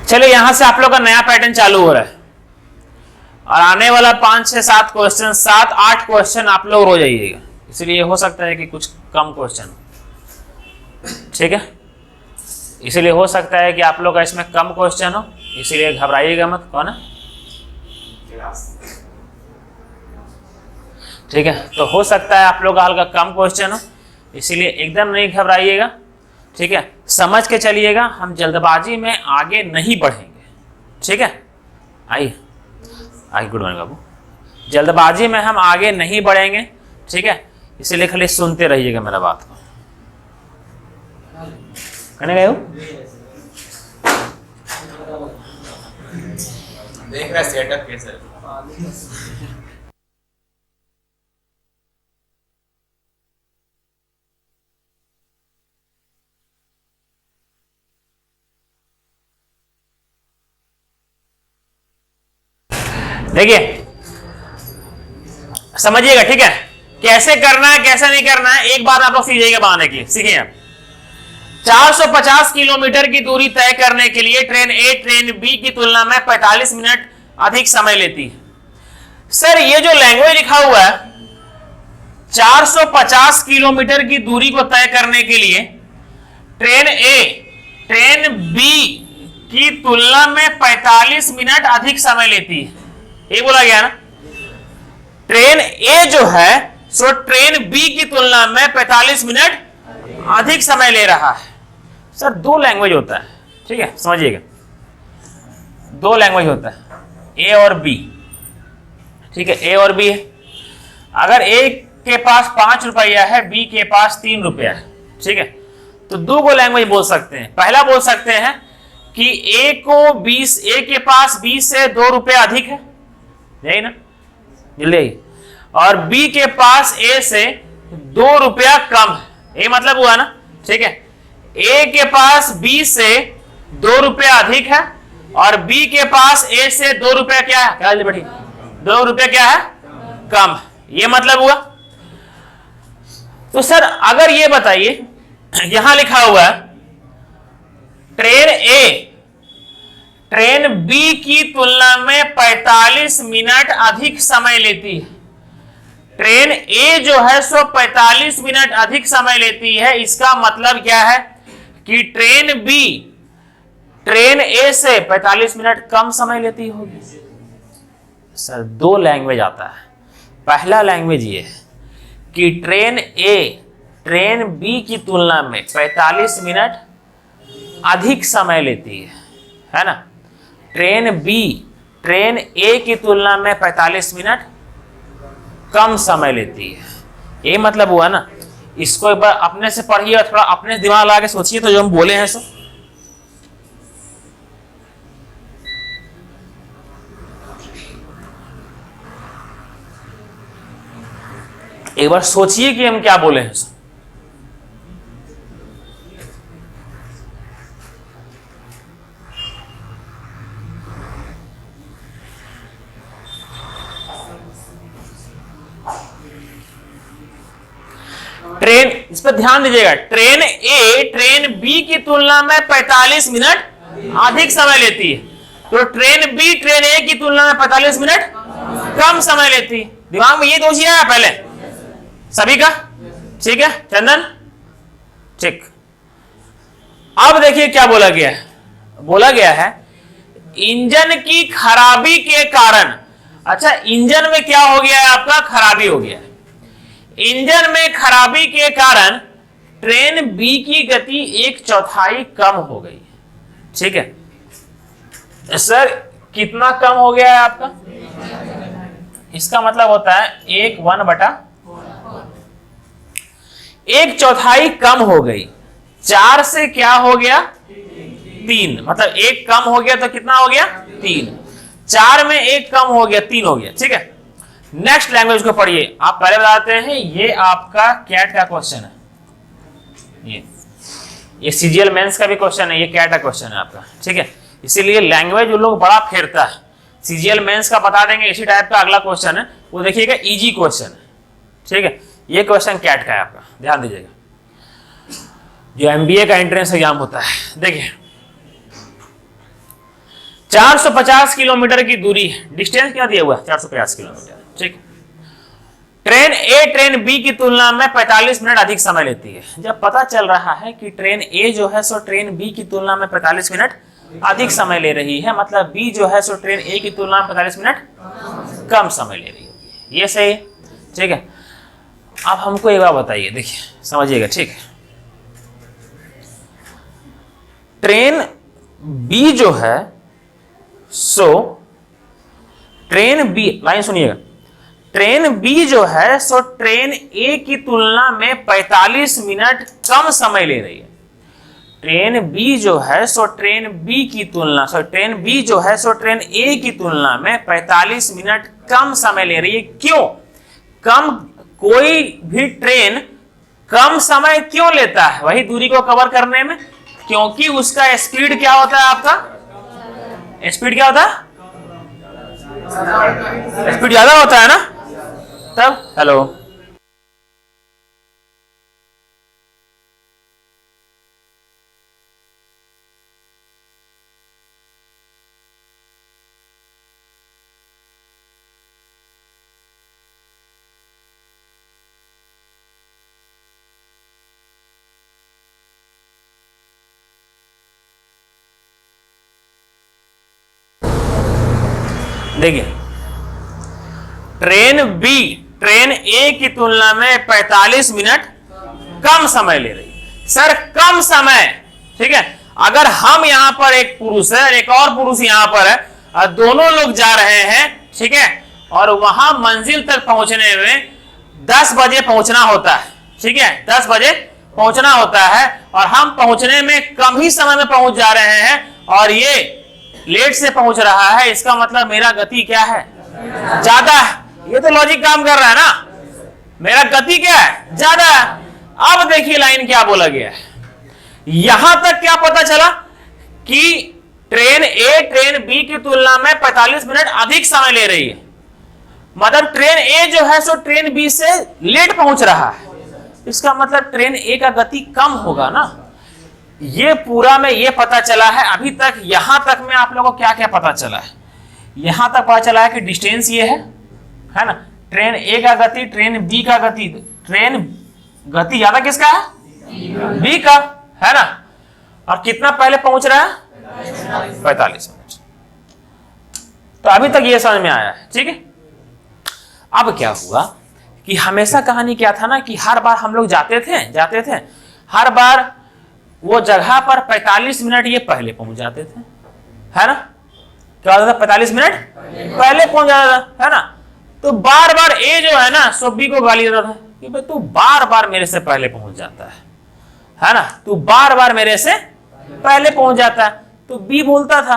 चलिए यहां से आप लोग का नया पैटर्न चालू हो रहा है और आने वाला 5 से 7 क्वेश्चन, 7-8 क्वेश्चन आप लोग रो जाइएगा, इसलिए हो सकता है कि कुछ कम क्वेश्चन, ठीक है, इसलिए हो सकता है कि आप लोग का इसमें कम क्वेश्चन हो, इसीलिए घबराइएगा मत। कौन है? ठीक है, तो हो सकता है आप लोग का हल्का कम क्वेश्चन हो, इसीलिए एकदम नहीं घबराइएगा, ठीक है, समझ के चलिएगा। हम जल्दबाजी में आगे नहीं बढ़ेंगे, ठीक है। आइए आइए, गुड मॉर्निंग बाबू। जल्दबाजी में हम आगे नहीं बढ़ेंगे, ठीक है, इसीलिए खाली सुनते रहिएगा मेरा बात को। कहने गए हो? देख रहा सेटअप कैसा है। देखिए समझिएगा, ठीक है, कैसे करना है कैसे नहीं करना है, एक बार आप लोग सीखिएगा बनाने की, सीखिए। 450 किलोमीटर की दूरी तय करने के लिए ट्रेन ए ट्रेन बी की तुलना में 45 मिनट अधिक समय लेती है। सर ये जो लैंग्वेज लिखा हुआ है 450 किलोमीटर की दूरी को तय करने के लिए ट्रेन ए ट्रेन बी की तुलना में 45 मिनट अधिक समय लेती है, ये बोला गया ना। ट्रेन ए जो है सो ट्रेन बी की तुलना में 45 मिनट अधिक समय ले रहा है। सर दो लैंग्वेज होता है, ठीक है, समझिएगा, दो लैंग्वेज होता है, ए और बी, ठीक है, ए और बी है। अगर ए के पास 5 रुपया है, बी के पास 3 रुपया है, ठीक है, तो दो को लैंग्वेज बोल सकते हैं। पहला बोल सकते हैं कि ए के पास 20 से 2 रुपया अधिक है, यही ना, जल्दी, और बी के पास ए से 2 रुपया कम है, ये मतलब हुआ ना, ठीक है। ए के पास 20 से 2 रुपया अधिक है और बी के पास ए से 2 रुपया क्या है, क्या बेटी, 2 रुपया क्या है, कम, ये मतलब हुआ। तो सर अगर ये बताइए, यहां लिखा हुआ है ट्रेन ए ट्रेन बी की तुलना में 45 मिनट अधिक समय लेती है, ट्रेन ए जो है सो 45 मिनट अधिक समय लेती है, इसका मतलब क्या है कि ट्रेन बी ट्रेन ए से 45 मिनट कम समय लेती होगी। सर दो लैंग्वेज आता है, पहला लैंग्वेज ये है कि ट्रेन ए ट्रेन बी की तुलना में 45 मिनट अधिक समय लेती है ना। ट्रेन बी ट्रेन ए की तुलना में 45 मिनट कम समय लेती है, ये मतलब हुआ ना। इसको एक बार अपने से पढ़िए, थोड़ा अपने दिमाग लगा के सोचिए, तो जो हम बोले हैं सो एक बार सोचिए कि हम क्या बोले हैं सो। ट्रेन, इस पर ध्यान दीजिएगा, ट्रेन ए ट्रेन बी की तुलना में 45 मिनट अधिक समय लेती है, तो ट्रेन बी ट्रेन ए की तुलना में 45 मिनट कम समय लेती है। दिमाग में ये दोष ही आया पहले सभी का, ठीक है चंदन, ठीक। अब देखिए क्या बोला गया है, बोला गया है इंजन की खराबी के कारण, अच्छा इंजन में क्या हो गया है आपका, खराबी हो गया है। इंजन में खराबी के कारण ट्रेन बी की गति 1/4 कम हो गई, ठीक है। सर कितना कम हो गया है आपका, इसका मतलब होता है 1/1/4 कम हो गई। 4 से क्या हो गया, 3, मतलब 1 कम हो गया तो कितना हो गया, 3। 4 में 1 कम हो गया, 3 हो गया, ठीक है। नेक्स्ट लैंग्वेज को पढ़िए, आप पहले बताते हैं, ये आपका कैट का क्वेश्चन है, ये सीजीएल मेंस का भी क्वेश्चन है, ये कैट का क्वेश्चन है आपका, ठीक है। इसीलिए लैंग्वेज उन लोग बड़ा फेरता है। सीजीएल मेंस का बता देंगे, इसी टाइप का अगला क्वेश्चन है, वो देखिएगा इजी क्वेश्चन है, ठीक है। ये क्वेश्चन कैट का है आपका, ध्यान दीजिएगा, जो एमबीए का एंट्रेंस एग्जाम होता है। देखिए 450 किलोमीटर की दूरी है, डिस्टेंस क्या दिया हुआ है 450 किलोमीटर, ठीक। ट्रेन ए ट्रेन बी की तुलना में 45 मिनट अधिक समय लेती है। जब पता चल रहा है कि ट्रेन ए जो है सो ट्रेन बी की तुलना में 45 मिनट अधिक समय ले रही है, मतलब बी जो है सो ट्रेन ए की तुलना में 45 मिनट कम समय ले रही होगी, ये सही है, ठीक है। अब हमको एक बार बताइए, देखिए समझिएगा, ठीक है। ट्रेन बी जो है सो ट्रेन बी, लाइन सुनिएगा, ट्रेन बी जो है सो ट्रेन ए की तुलना में 45 मिनट कम समय ले रही है। ट्रेन बी जो है सो ट्रेन बी की तुलना ट्रेन बी जो है सो ट्रेन ए की तुलना में 45 मिनट कम समय ले रही है। क्यों कम? कोई भी ट्रेन कम समय क्यों लेता है वही दूरी को कवर करने में? क्योंकि उसका स्पीड क्या होता है, आपका स्पीड क्या होता है, स्पीड ज्यादा होता है ना, तब हेलो देखिए, ट्रेन बी ट्रेन ए की तुलना में 45 मिनट कम समय ले रही है। सर कम समय, ठीक है। अगर हम यहां पर एक पुरुष है, एक और पुरुष यहां पर है, और दोनों लोग जा रहे हैं, ठीक है, और वहां मंजिल तक पहुंचने में 10 बजे पहुंचना होता है, ठीक है, 10 बजे पहुंचना होता है, और हम पहुंचने में कम ही समय में पहुंच जा रहे हैं, और ये लेट से पहुंच रहा है। इसका मतलब मेरा गति क्या है, ज्यादा है। ये तो लॉजिक काम कर रहा है ना, मेरा गति क्या है, ज्यादा है। अब देखिए लाइन क्या बोला गया है, यहां तक क्या पता चला कि ट्रेन ए ट्रेन बी की तुलना में 45 मिनट अधिक समय ले रही है, मतलब ट्रेन ए जो है सो ट्रेन बी से लेट पहुंच रहा है। इसका मतलब ट्रेन ए का गति कम होगा ना। ये पूरा में ये पता चला है। अभी तक यहां तक में आप लोगों को क्या क्या पता चला है? यहां तक पता चला है कि डिस्टेंस ये है ना, ट्रेन ए का गति, ट्रेन बी का गति, ट्रेन गति ज्यादा किसका है, बी का, है ना, और कितना पहले पहुंच रहा है, 45 मिनट। तो अभी तक ये समझ में आया है, ठीक है। अब क्या हुआ कि हमेशा कहानी क्या था ना कि हर बार हम लोग जाते थे, हर बार वो जगह पर 45 मिनट ये पहले पहुंच जाते थे, है ना, क्या होता था, 45 मिनट पहले पहुंच जाता था, है ना। तो बार बार ए जो है ना सो बी को गाली देता था कि भाई तू बार बार मेरे से पहले पहुंच जाता है ना, तू बार बार मेरे से पहले पहुंच जाता है। तो बी बोलता था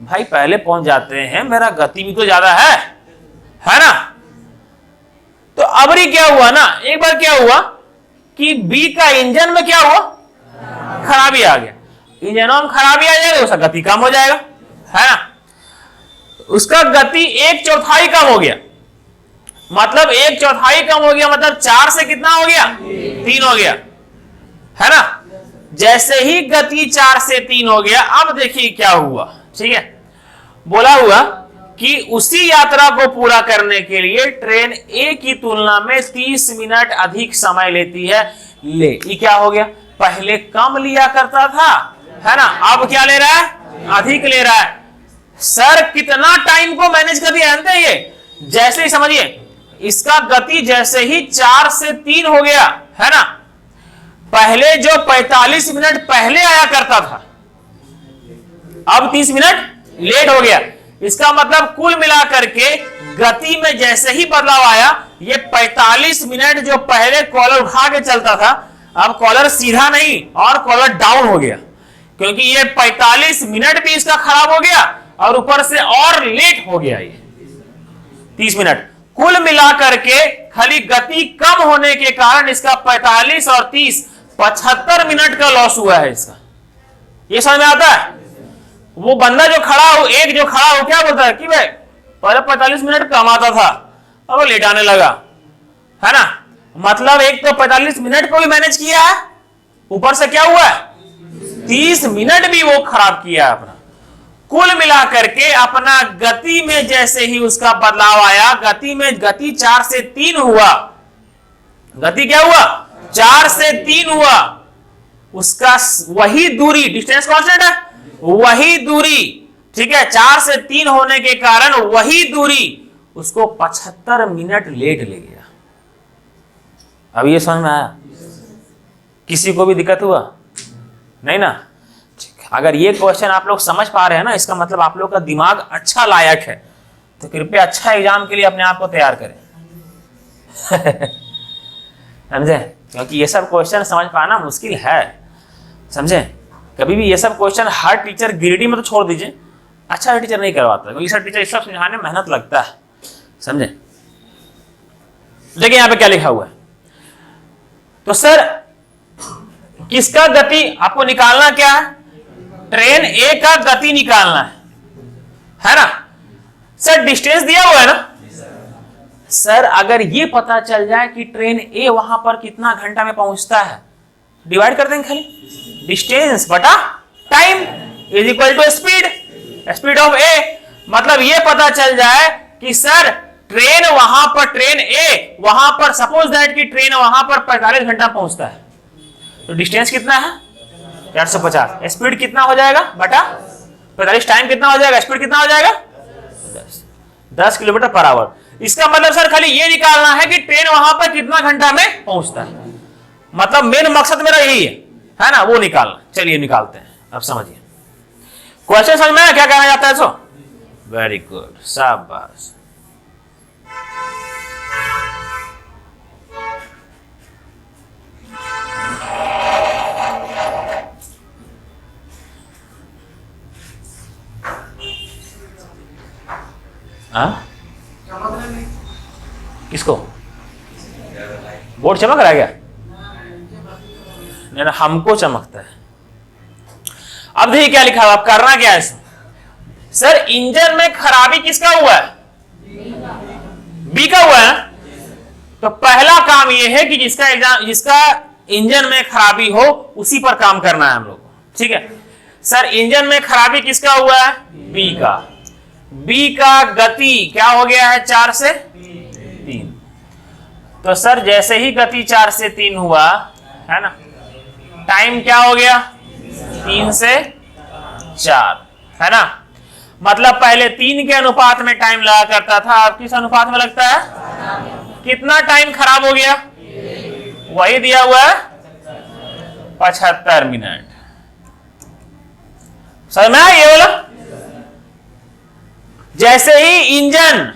भाई पहले पहुंच जाते हैं, मेरा गति भी तो ज्यादा है ना। तो अबरी क्या हुआ ना, एक बार क्या हुआ कि बी का इंजन में क्या हुआ, खराबी आ गया। इंजनों में खराबी आ जाएगा, उसका गति कम हो जाएगा, है ना। उसका गति 1/4 कम हो गया, मतलब 1/4 कम हो गया, मतलब 4 से कितना हो गया, 3 हो गया, है ना। जैसे ही गति 4 से 3 हो गया, अब देखिए क्या हुआ, ठीक है। बोला हुआ कि उसी यात्रा को पूरा करने के लिए ट्रेन ए की तुलना में 30 मिनट अधिक समय लेती है। ले ये क्या हो गया, पहले कम लिया करता था, है ना, अब क्या ले रहा है, अधिक ले रहा है। सर कितना टाइम को मैनेज कर दिया जानते हैं ये, जैसे ही समझिए इसका गति जैसे ही 4 से 3 हो गया, है ना, पहले जो 45 मिनट पहले आया करता था अब 30 मिनट लेट हो गया। इसका मतलब कुल मिलाकर के गति में जैसे ही बदलाव आया, ये 45 मिनट जो पहले कॉलर उठा के चलता था, अब कॉलर सीधा नहीं और कॉलर डाउन हो गया, क्योंकि ये 45 मिनट भी इसका खराब हो गया और ऊपर से और लेट हो गया ये 30 मिनट। कुल मिलाकर के खाली गति कम होने के कारण इसका 45 और 30 75 मिनट का लॉस हुआ है इसका। ये समझ में आता है? वो बंदा जो खड़ा हो, एक जो खड़ा हो क्या बोलता है कि भाई पहले 45 मिनट कम आता था, अब वो लेट आने लगा, है ना। मतलब एक तो 45 मिनट को भी मैनेज किया है, ऊपर से क्या हुआ है 30 मिनट भी वो खराब किया है अपना। कुल मिलाकर के अपना गति में जैसे ही उसका बदलाव आया, गति 4 से 3 हुआ, गति क्या हुआ 4 से 3 हुआ, उसका वही दूरी, डिस्टेंस कांस्टेंट है, वही दूरी, ठीक है, 4 से 3 होने के कारण वही दूरी उसको 75 मिनट लेट ले गया। अब ये समझ में आया? किसी को भी दिक्कत हुआ नहीं ना? अगर ये क्वेश्चन आप लोग समझ पा रहे हैं ना, इसका मतलब आप लोग का दिमाग अच्छा लायक है, तो कृपया अच्छा एग्जाम के लिए अपने आप को तैयार करें। समझे? क्योंकि ये सब क्वेश्चन समझ पाना मुश्किल है, समझे? कभी भी ये सब क्वेश्चन हर टीचर गिरिडी में तो छोड़ दीजिए, अच्छा टीचर नहीं करवाता, क्योंकि सर टीचर सब समझाने में मेहनत लगता है, समझे? देखिए यहाँ पे क्या लिखा हुआ है, तो सर किसका गति आपको निकालना क्या है? ट्रेन ए का गति निकालना है ना? सर डिस्टेंस दिया हुआ है ना? सर अगर ये पता चल जाए कि ट्रेन ए वहां पर कितना घंटा में पहुंचता है, डिवाइड कर देंगे खाली, डिस्टेंस बटा time is equal to speed of a. मतलब ये पता चल जाए कि सर ट्रेन वहां पर, ट्रेन ए वहां पर, सपोज दैट कि ट्रेन वहां पर 45 घंटा पहुंचता है, तो डिस्टेंस कितना है 450, स्पीड कितना हो जाएगा बटा 45, टाइम कितना हो जाएगा, स्पीड कितना हो जाएगा 10 किलोमीटर पर आवर। इसका मतलब सर खाली ये निकालना है कि ट्रेन वहां पर कितना घंटा में पहुंचता है, मतलब मेन मकसद मेरा यही है ना, वो निकालना। चलिए निकालते हैं, अब समझिए क्वेश्चन समझ में आया क्या कहना जाता है? सो वेरी गुड, शाबाश। किसको बोर्ड चमक रहा है क्या? नहीं ना, हमको चमकता है। अब देखिए क्या लिखा हुआ, अब करना क्या है सर? इंजन में खराबी किसका हुआ है? बी का हुआ है। तो पहला काम यह है कि जिसका इंजन में खराबी हो उसी पर काम करना है हम लोग को, ठीक है? सर इंजन में खराबी किसका हुआ है? बी का। बी का गति क्या हो गया है 4 से 3। तो सर जैसे ही गति 4 से 3 हुआ है ना, टाइम क्या हो गया 3 से 4, है ना? मतलब पहले 3 के अनुपात में टाइम लगा करता था, अब किस अनुपात में लगता है? कितना टाइम खराब हो गया? वही दिया हुआ है 75 मिनट। समझ में आया ये वाला? जैसे ही इंजन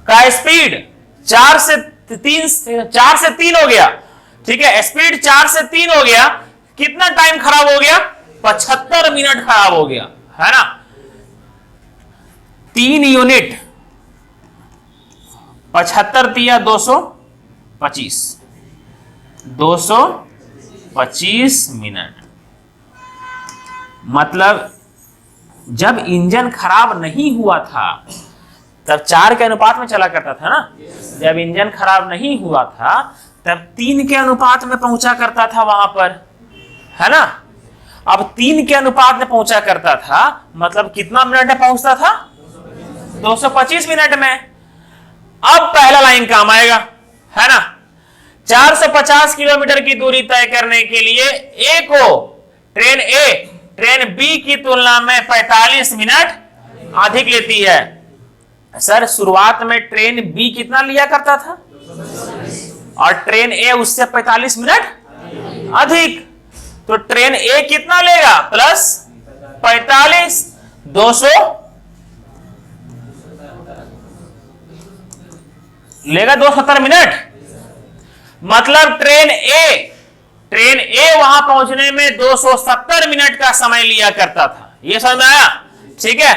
का स्पीड 4 से 3 हो गया, ठीक है, स्पीड 4 से 3 हो गया, कितना टाइम खराब हो गया? 75 मिनट खराब हो गया, है ना? 3 यूनिट 75 दिया 225 मिनट। मतलब जब इंजन खराब नहीं हुआ था तब 4 के अनुपात में चला करता था ना, जब इंजन खराब नहीं हुआ था तब 3 के अनुपात में पहुंचा करता था वहां पर, है ना? अब 3 के अनुपात में पहुंचा करता था, मतलब कितना मिनट में पहुंचता था? 225 मिनट में। अब पहला लाइन काम आएगा, है ना? 450 किलोमीटर की दूरी तय करने के लिए ए को ट्रेन बी की तुलना में 45 मिनट अधिक लेती है। सर शुरुआत में ट्रेन बी कितना लिया करता था और ट्रेन ए उससे 45 मिनट अधिक, तो ट्रेन ए कितना लेगा? प्लस 45, 200 लेगा 270 मिनट। मतलब ट्रेन ए वहां पहुंचने में 270 मिनट का समय लिया करता था। ये समझ में आया? ठीक है,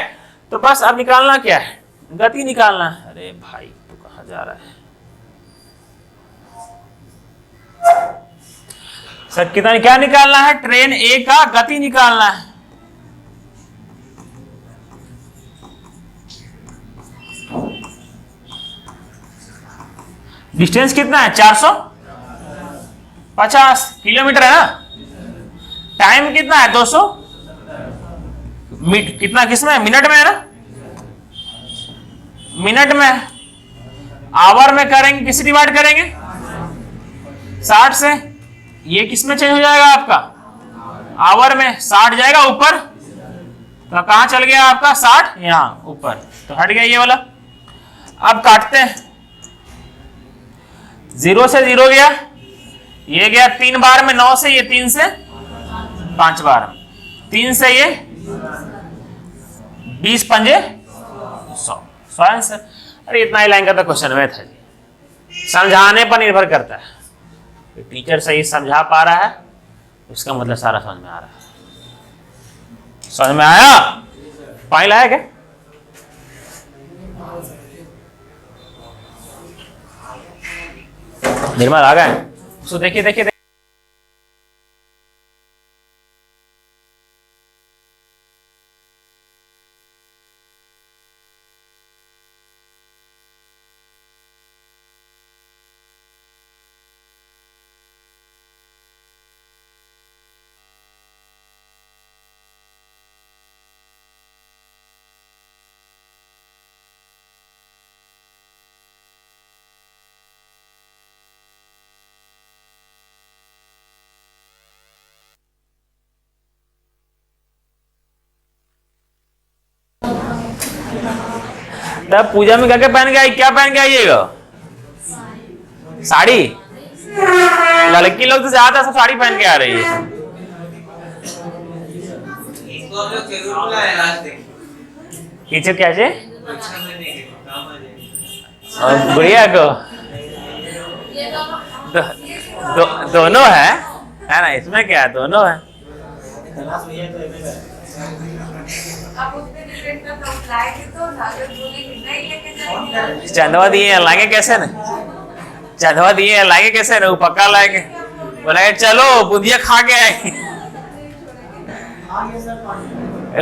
तो बस अब निकालना क्या है? गति निकालना है। अरे भाई तू कहां जा रहा है? सर कितना क्या निकालना है? ट्रेन ए का गति निकालना है। डिस्टेंस कितना है? 450 किलोमीटर है ना? टाइम कितना है? 200। कितना किसमें, मिनट में है ना, मिनट में। आवर में करेंगे, किससे डिवाइड करेंगे, 60 से। ये किसमें चेंज हो जाएगा आपका, आवर में। 60 जाएगा ऊपर, तो कहां चल गया आपका 60, यहां ऊपर, तो हट गया ये वाला। अब काटते हैं, 0 से 0 गया, ये गया 3 बार में, 9 से, ये 3 से 5 बार, 3 से ये 20 पंजे 100 आंसर। अरे इतना ही लाइन का तो क्वेश्चन में था जी, समझाने पर निर्भर करता है। टीचर सही समझा पा रहा है, उसका मतलब सारा समझ में आ रहा है। समझ में आया, पानी लाया क्या, निर्मल आ गए, उसको देखिए देखिए। तब पूजा में क्या पहन के आई, क्या पहन के आइएगा, साड़ी। लड़की लोग तो ज्यादा सब साड़ी पहन के आ रही है। पीछे क्या है, गुड़िया को दोनों है ना, इसमें क्या है, दोनों है। चंदवा दिए लाएंगे कैसे न, चंदवा दिए लाएंगे कैसे न, वो पक्का लाएंगे। बोला चलो बुधिया खा के आए।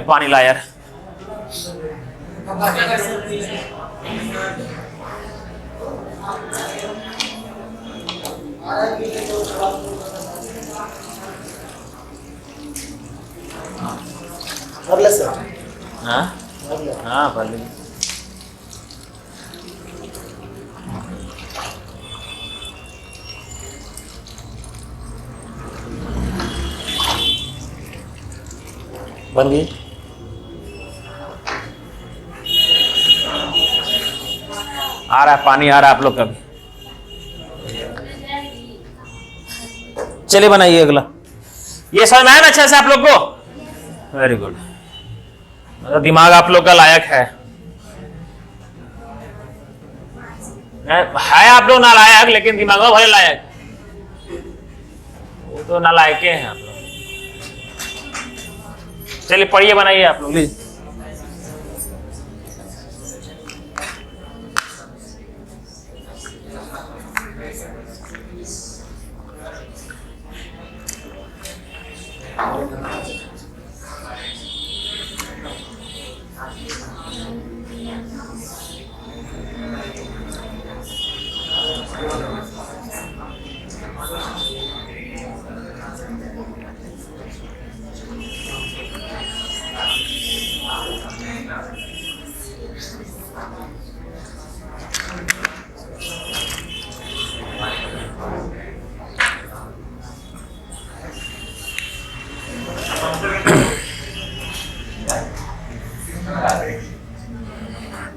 पानी ला यार। हाँ हाँ भर लीजिए। बन गई। आ रहा है पानी, आ रहा है आप लोग का भी। चलिए बनाइए अगला। ये समझ में आया ना अच्छे से आप लोग को, वेरी गुड। मतलब दिमाग आप लोग का लायक है आप लोग नालायक, लेकिन दिमाग में भले लायक, वो तो नालायक हैं आप लोग। चलिए पढ़िए, बनाइए आप लोग, लीजिए।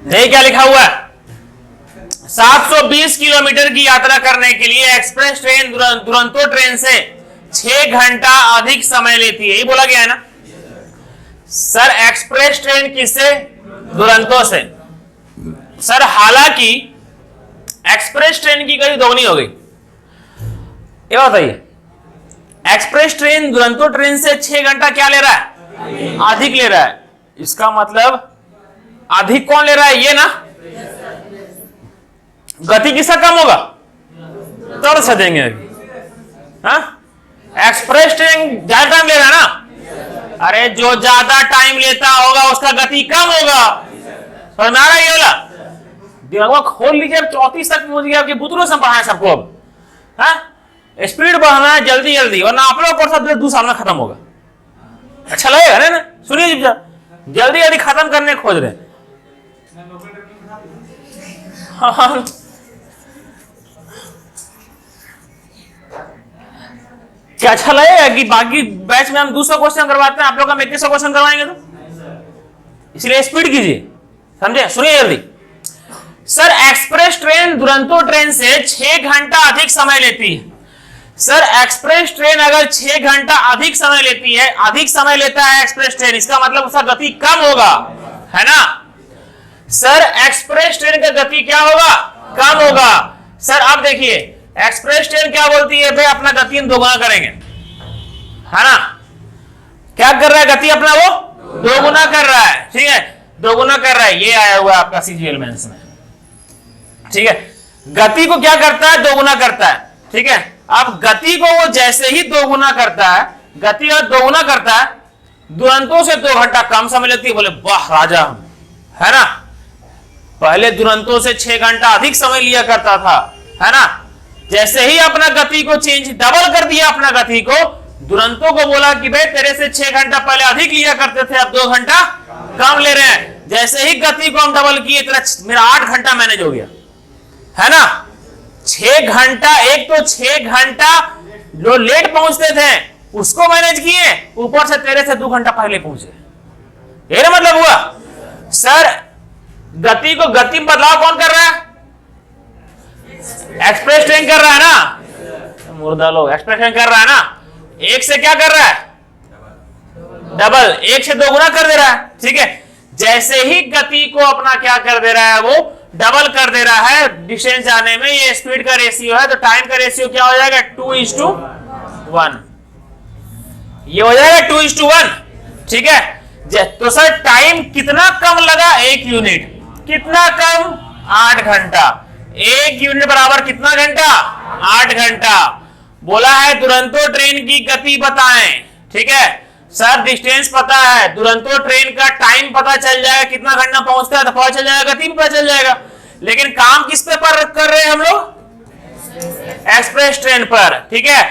नहीं, क्या लिखा हुआ है, 720 किलोमीटर की यात्रा करने के लिए एक्सप्रेस ट्रेन दुरंतो ट्रेन से 6 घंटा अधिक समय लेती है, ये बोला गया है ना सर। एक्सप्रेस ट्रेन किससे, दुरंतो से। सर हालांकि एक्सप्रेस ट्रेन की करीब दोगुनी हो गई, ये बताइए। एक्सप्रेस ट्रेन दुरंतो ट्रेन से 6 घंटा क्या ले रहा है, अधिक ले रहा है। इसका मतलब अधिक कौन ले रहा है, ये ना। गति किसका कम होगा, तड़ से देंगे। एक्सप्रेस ट्रेन ज्यादा टाइम ले रहा है ना, अरे जो ज्यादा टाइम लेता होगा उसका गति कम होगा। समझ में आ रहा है ये वाला, दिमाग खोल लीजिए। 34 तक पहुंच गया, आपके बुतरों से पढ़ाए सबको। अब स्पीड बढ़ाना है जल्दी जल्दी, वरना आप लोग को 2 साल में खत्म होगा। अच्छा लगेगा ना, सुनिए जी। जल्दी जल्दी खत्म करने खोज रहे हैं। हाँ। क्या अच्छा लगेगा कि बाकी बैच में हम 200 क्वेश्चन करवाते हैं, आप लोग हम 2100 क्वेश्चन करवाएंगे तो? इसलिए स्पीड कीजिए, समझे? सुनिए जल्दी। Sir express train Duronto train से 6 घंटा अधिक समय लेती है। सर एक्सप्रेस ट्रेन अगर 6 घंटा अधिक समय लेती है, अधिक समय लेता है एक्सप्रेस ट्रेन, इसका मतलब उसका गति कम होगा, है ना? सर एक्सप्रेस ट्रेन का गति क्या होगा? कम होगा। सर अब देखिए एक्सप्रेस ट्रेन क्या बोलती है, भाई अपना गति हम दोगुना करेंगे, है ना? क्या कर रहा है गति अपना? वो दोगुना कर रहा है, ठीक है, दोगुना कर रहा है। ये आया हुआ आपका सीजीएल मेंस में, ठीक है। गति को क्या करता है? दोगुना करता है, ठीक है। अब गति को वो जैसे ही दोगुना करता है, गति और दोगुना करता है, दुरंतों से 2 घंटा कम समय लेती है। बोले वाह राजा, है ना? पहले दुरंतों से 6 घंटा अधिक समय लिया करता था, है ना? जैसे ही अपना गति को चेंज, डबल कर दिया अपना गति को, दुरंतों को बोला कि भाई तेरे से 6 घंटा पहले अधिक लिया करते थे, अब 2 घंटा कम ले रहे हैं। जैसे ही गति को हम डबल किए, तेरा मेरा 8 घंटा मैनेज हो गया, है ना? 6 घंटा, एक तो 6 घंटा जो लेट पहुंचते थे उसको मैनेज किए, ऊपर से तेरे से 2 घंटा पहले पहुंचे। ये ना मतलब हुआ। सर गति को, गति में बदलाव कौन कर रहा है? एक्सप्रेस ट्रेन कर रहा है ना, मुर्दा लोग। एक्सप्रेस ट्रेन कर रहा है ना, एक से क्या कर रहा है? डबल, एक से 2 गुना कर दे रहा है, ठीक है। जैसे ही गति को अपना क्या कर दे रहा है, वो डबल कर दे रहा है डिस्टेंस जाने में। ये स्पीड का रेशियो है, तो टाइम का रेशियो क्या हो जाएगा? 2:1। ये हो जाएगा 2:1, ठीक है। तो सर टाइम कितना कम लगा? 1 यूनिट। कितना कम? 8 घंटा। 1 यूनिट बराबर कितना घंटा? 8 घंटा। बोला है दुरंतो ट्रेन की गति बताएं, ठीक है। सर डिस्टेंस पता है, दुरंतो ट्रेन का टाइम पता चल जाएगा, कितना घंटा पहुंचता है तो पता चल जाएगा, गति भी पता चल जाएगा। लेकिन काम किस पे पर कर रहे हैं हम लोग? एक्सप्रेस ट्रेन पर, ठीक है।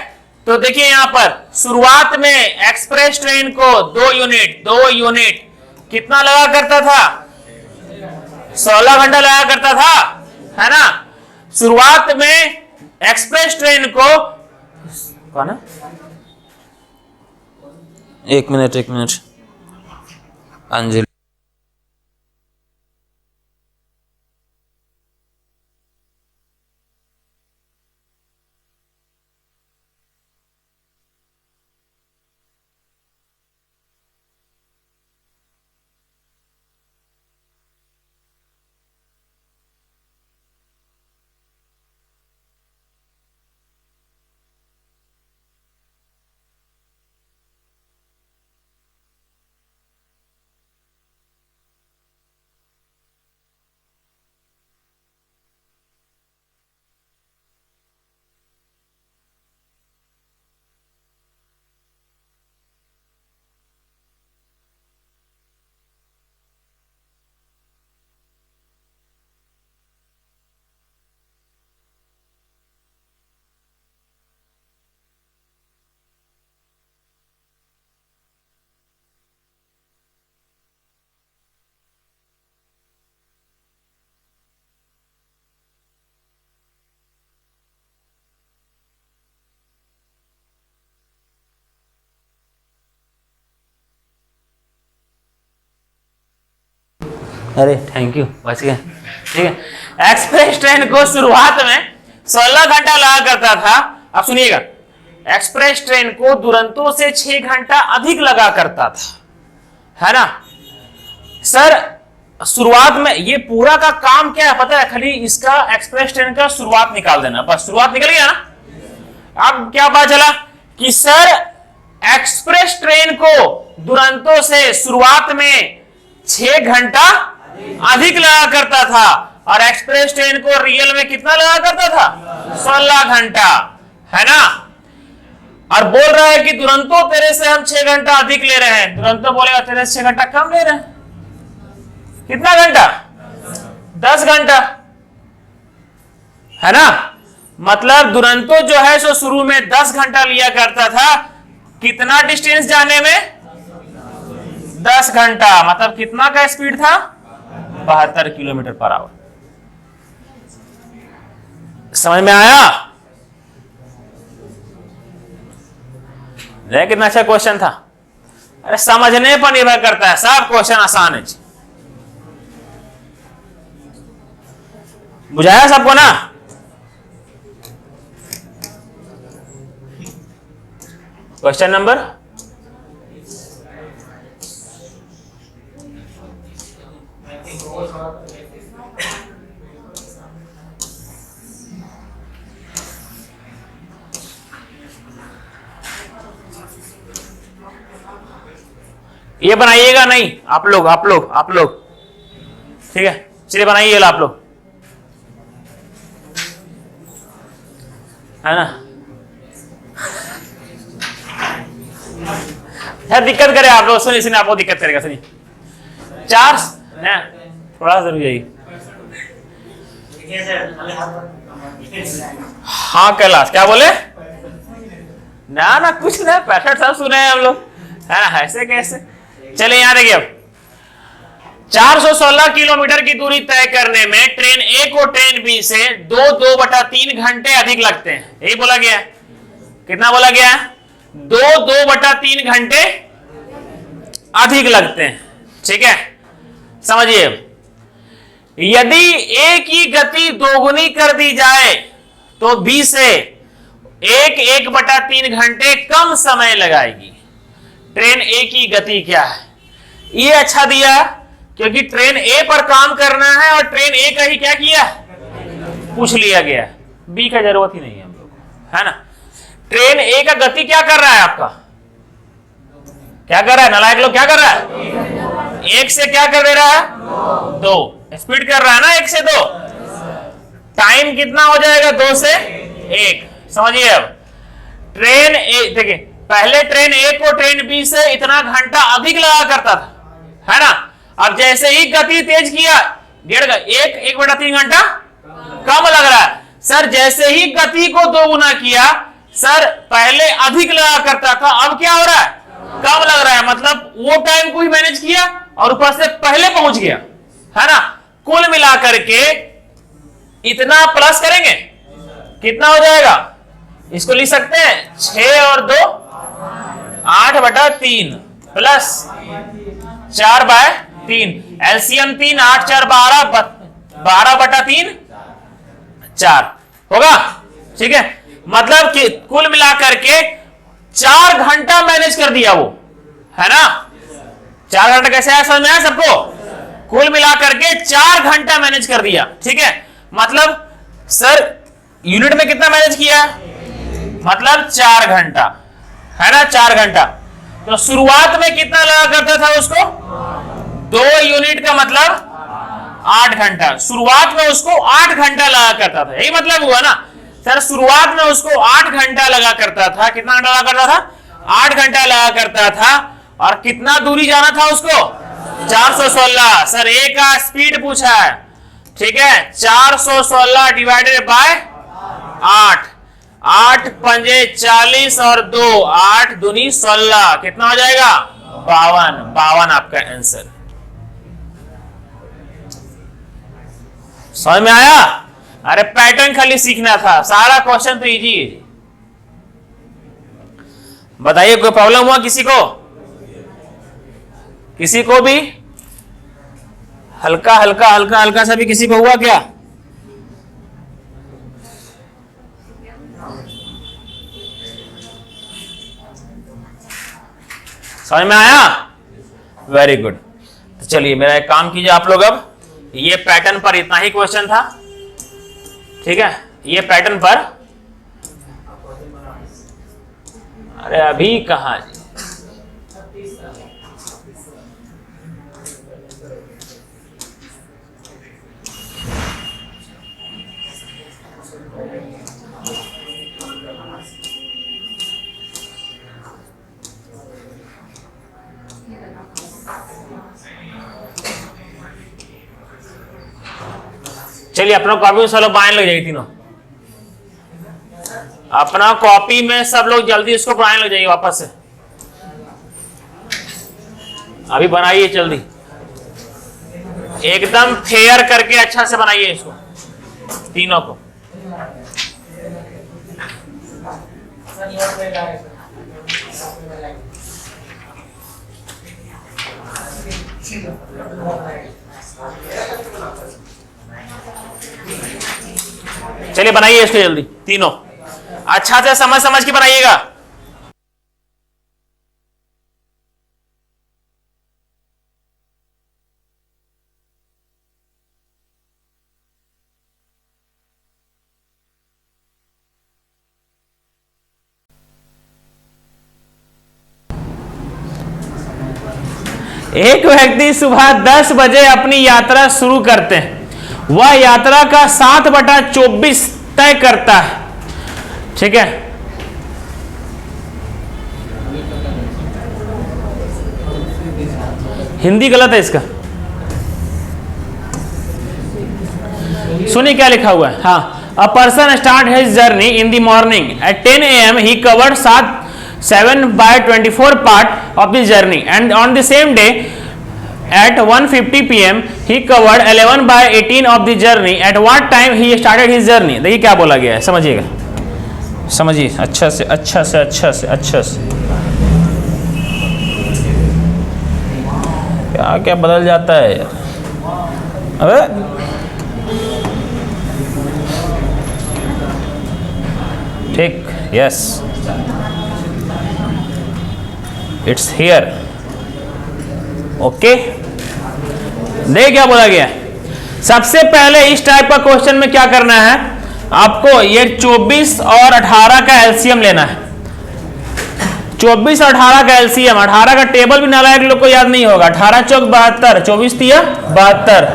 तो देखिए यहां पर शुरुआत में एक्सप्रेस ट्रेन को 2 यूनिट कितना लगा करता था? 16 घंटा लगा करता था, है ना? शुरुआत में एक्सप्रेस ट्रेन को, कौन है? एक मिनट अंजलि। अरे थैंक यू, बच गए, ठीक है। एक्सप्रेस ट्रेन को शुरुआत में 16 घंटा लगा करता था। अब सुनिएगा, एक्सप्रेस ट्रेन को दुरंतो से 6 घंटा अधिक लगा करता था, है ना? सर शुरुआत में ये पूरा का काम क्या है पता है? खाली इसका एक्सप्रेस ट्रेन का शुरुआत निकाल देना, बस। शुरुआत निकल गया ना। अब क्या पता चला कि सर एक्सप्रेस ट्रेन को दुरंतो से शुरुआत में 6 घंटा अधिक लगा करता था, और एक्सप्रेस ट्रेन को रियल में कितना लगा करता था? 16 घंटा, है ना? और बोल रहा है कि दुरंतो तेरे से हम 6 घंटा अधिक ले रहे हैं। दुरंतो बोलेगा तेरे से 6 घंटा कम ले रहे हैं। कितना घंटा? 10 घंटा, है ना? मतलब दुरंतो जो है सो शुरू में 10 घंटा लिया करता था, कितना डिस्टेंस जाने में? 10 घंटा, मतलब कितना का स्पीड था? 72 किलोमीटर पर आवर। समझ में आया? देखिए कितना अच्छा क्वेश्चन था। अरे समझने पर निर्भर करता है, सब क्वेश्चन आसान है। बुझाया सबको ना? क्वेश्चन नंबर ये बनाइएगा नहीं आप लोग ठीक है, चलिए बनाइएगा आप लोग, है ना? दिक्कत करे आप लोग, सुनिए सुनिए, आपको दिक्कत करेगा, सुनिए। 4 थोड़ा सा जरूर जाइए। हाँ कैलाश क्या बोले? ना कुछ ना, 65 साल सुने हैं हम लोग, है ना? ऐसे कैसे? चले यहाँ देखिए, अब 416 किलोमीटर की दूरी तय करने में ट्रेन ए को ट्रेन बी से 2/3 घंटे अधिक लगते हैं। यही बोला गया है। कितना बोला गया है? 2/3 घंटे अधिक लगते हैं। ठीक है, समझिए, यदि ए की गति दोगुनी कर दी जाए तो बी से 1/3 घंटे कम समय लगाएगी। ट्रेन ए की गति क्या है? ये अच्छा दिया क्योंकि ट्रेन ए पर काम करना है और ट्रेन ए का ही क्या किया, पूछ लिया गया। बी का जरूरत ही नहीं है हम लोग, है ना? ट्रेन ए का गति क्या कर रहा है आपका? क्या कर रहा है नालायक लोग? क्या कर रहा है? 1 से क्या कर दे रहा है? 2 स्पीड कर रहा है ना, 1 से 2। टाइम कितना हो जाएगा? 2 से 1। समझिए, अब ट्रेन ए देखिए, पहले ट्रेन ए को ट्रेन बी से इतना घंटा अधिक लगा करता था, है ना? अब जैसे ही गति तेज किया, 1/3 घंटा कम लग रहा है। सर जैसे ही गति को दोगुना किया, सर पहले अधिक लगा करता था, अब क्या हो रहा है? कम लग रहा है। मतलब वो टाइम को ही मैनेज किया और ऊपर से पहले पहुंच गया, है ना? कुल मिलाकर के इतना प्लस करेंगे, कितना हो जाएगा? इसको लिख सकते हैं 6 और 2 8/3 प्लस 4/3, एलसीएम 3 8 4 12 12/3 4 होगा। ठीक है, मतलब कि कुल मिलाकर के 4 घंटा मैनेज कर दिया वो, है ना? 4 घंटा कैसे आया, समझ में आया सबको? कुल मिलाकर के 4 घंटा मैनेज कर दिया। ठीक है, मतलब सर यूनिट में कितना मैनेज किया? मतलब 4 घंटा, है ना? 4 घंटा। तो शुरुआत में कितना लगा करता था उसको? 2 यूनिट का मतलब 8 घंटा। शुरुआत में उसको 8 घंटा लगा करता था, यही मतलब हुआ ना सर? शुरुआत में उसको 8 घंटा लगा करता था। कितना घंटा लगा करता था? 8 घंटा लगा करता था। और कितना दूरी जाना था उसको? 416। सर ए का स्पीड पूछा है, ठीक है? 416 डिवाइडेड बाय 8, 8 पंजे 40 और 2 8 दूनी 16, कितना हो जाएगा? 52 आपका आंसर। समझ में आया? अरे पैटर्न खाली सीखना था, सारा क्वेश्चन तो इजी है। बताइए कोई प्रॉब्लम हुआ किसी को? किसी को भी हल्का सा भी किसी को हुआ क्या? समझ में आया? Very good. तो चलिए मेरा एक काम कीजिए आप लोग, अब ये पैटर्न पर इतना ही क्वेश्चन था, ठीक है? ये पैटर्न पर, अरे अभी कहां जी, चलिए अपना कॉपी में सब लोग बाएं लग जाइए, तीनों अपना कॉपी में सब लोग जल्दी इसको बाएं लग जाइए वापस से। अभी बनाइए जल्दी, एकदम फेयर करके अच्छा से बनाइए इसको तीनों को। चलिए बनाइए इसको जल्दी तीनों, अच्छा से समझ समझ के बनाइएगा। एक व्यक्ति सुबह 10 बजे अपनी यात्रा शुरू करते हैं, वह यात्रा का 7/24 तय करता है। ठीक है, हिंदी गलत है इसका, सुनिए क्या लिखा हुआ है। हाँ, a person start his journey in the morning at 10 AM, he covered 7/24 part of the journey, and on the same day at 1:50 PM he covered 11/18 of the journey. At what time he started his journey? देखिए क्या बोला गया है, समझिएगा, समझिए अच्छा से अच्छा से अच्छा से अच्छा से। क्या क्या बदल जाता है यार। अबे ठीक, यस, इट्स हियर। ओके, देख क्या बोला गया। सबसे पहले इस टाइप का क्वेश्चन में क्या करना है आपको, ये 24 और 18 का एलसीएम लेना है। 24 और 18 का एलसीएम, 18 का टेबल भी नालायक लोग को याद नहीं होगा। 18 चौक 72, 24 तिया 72।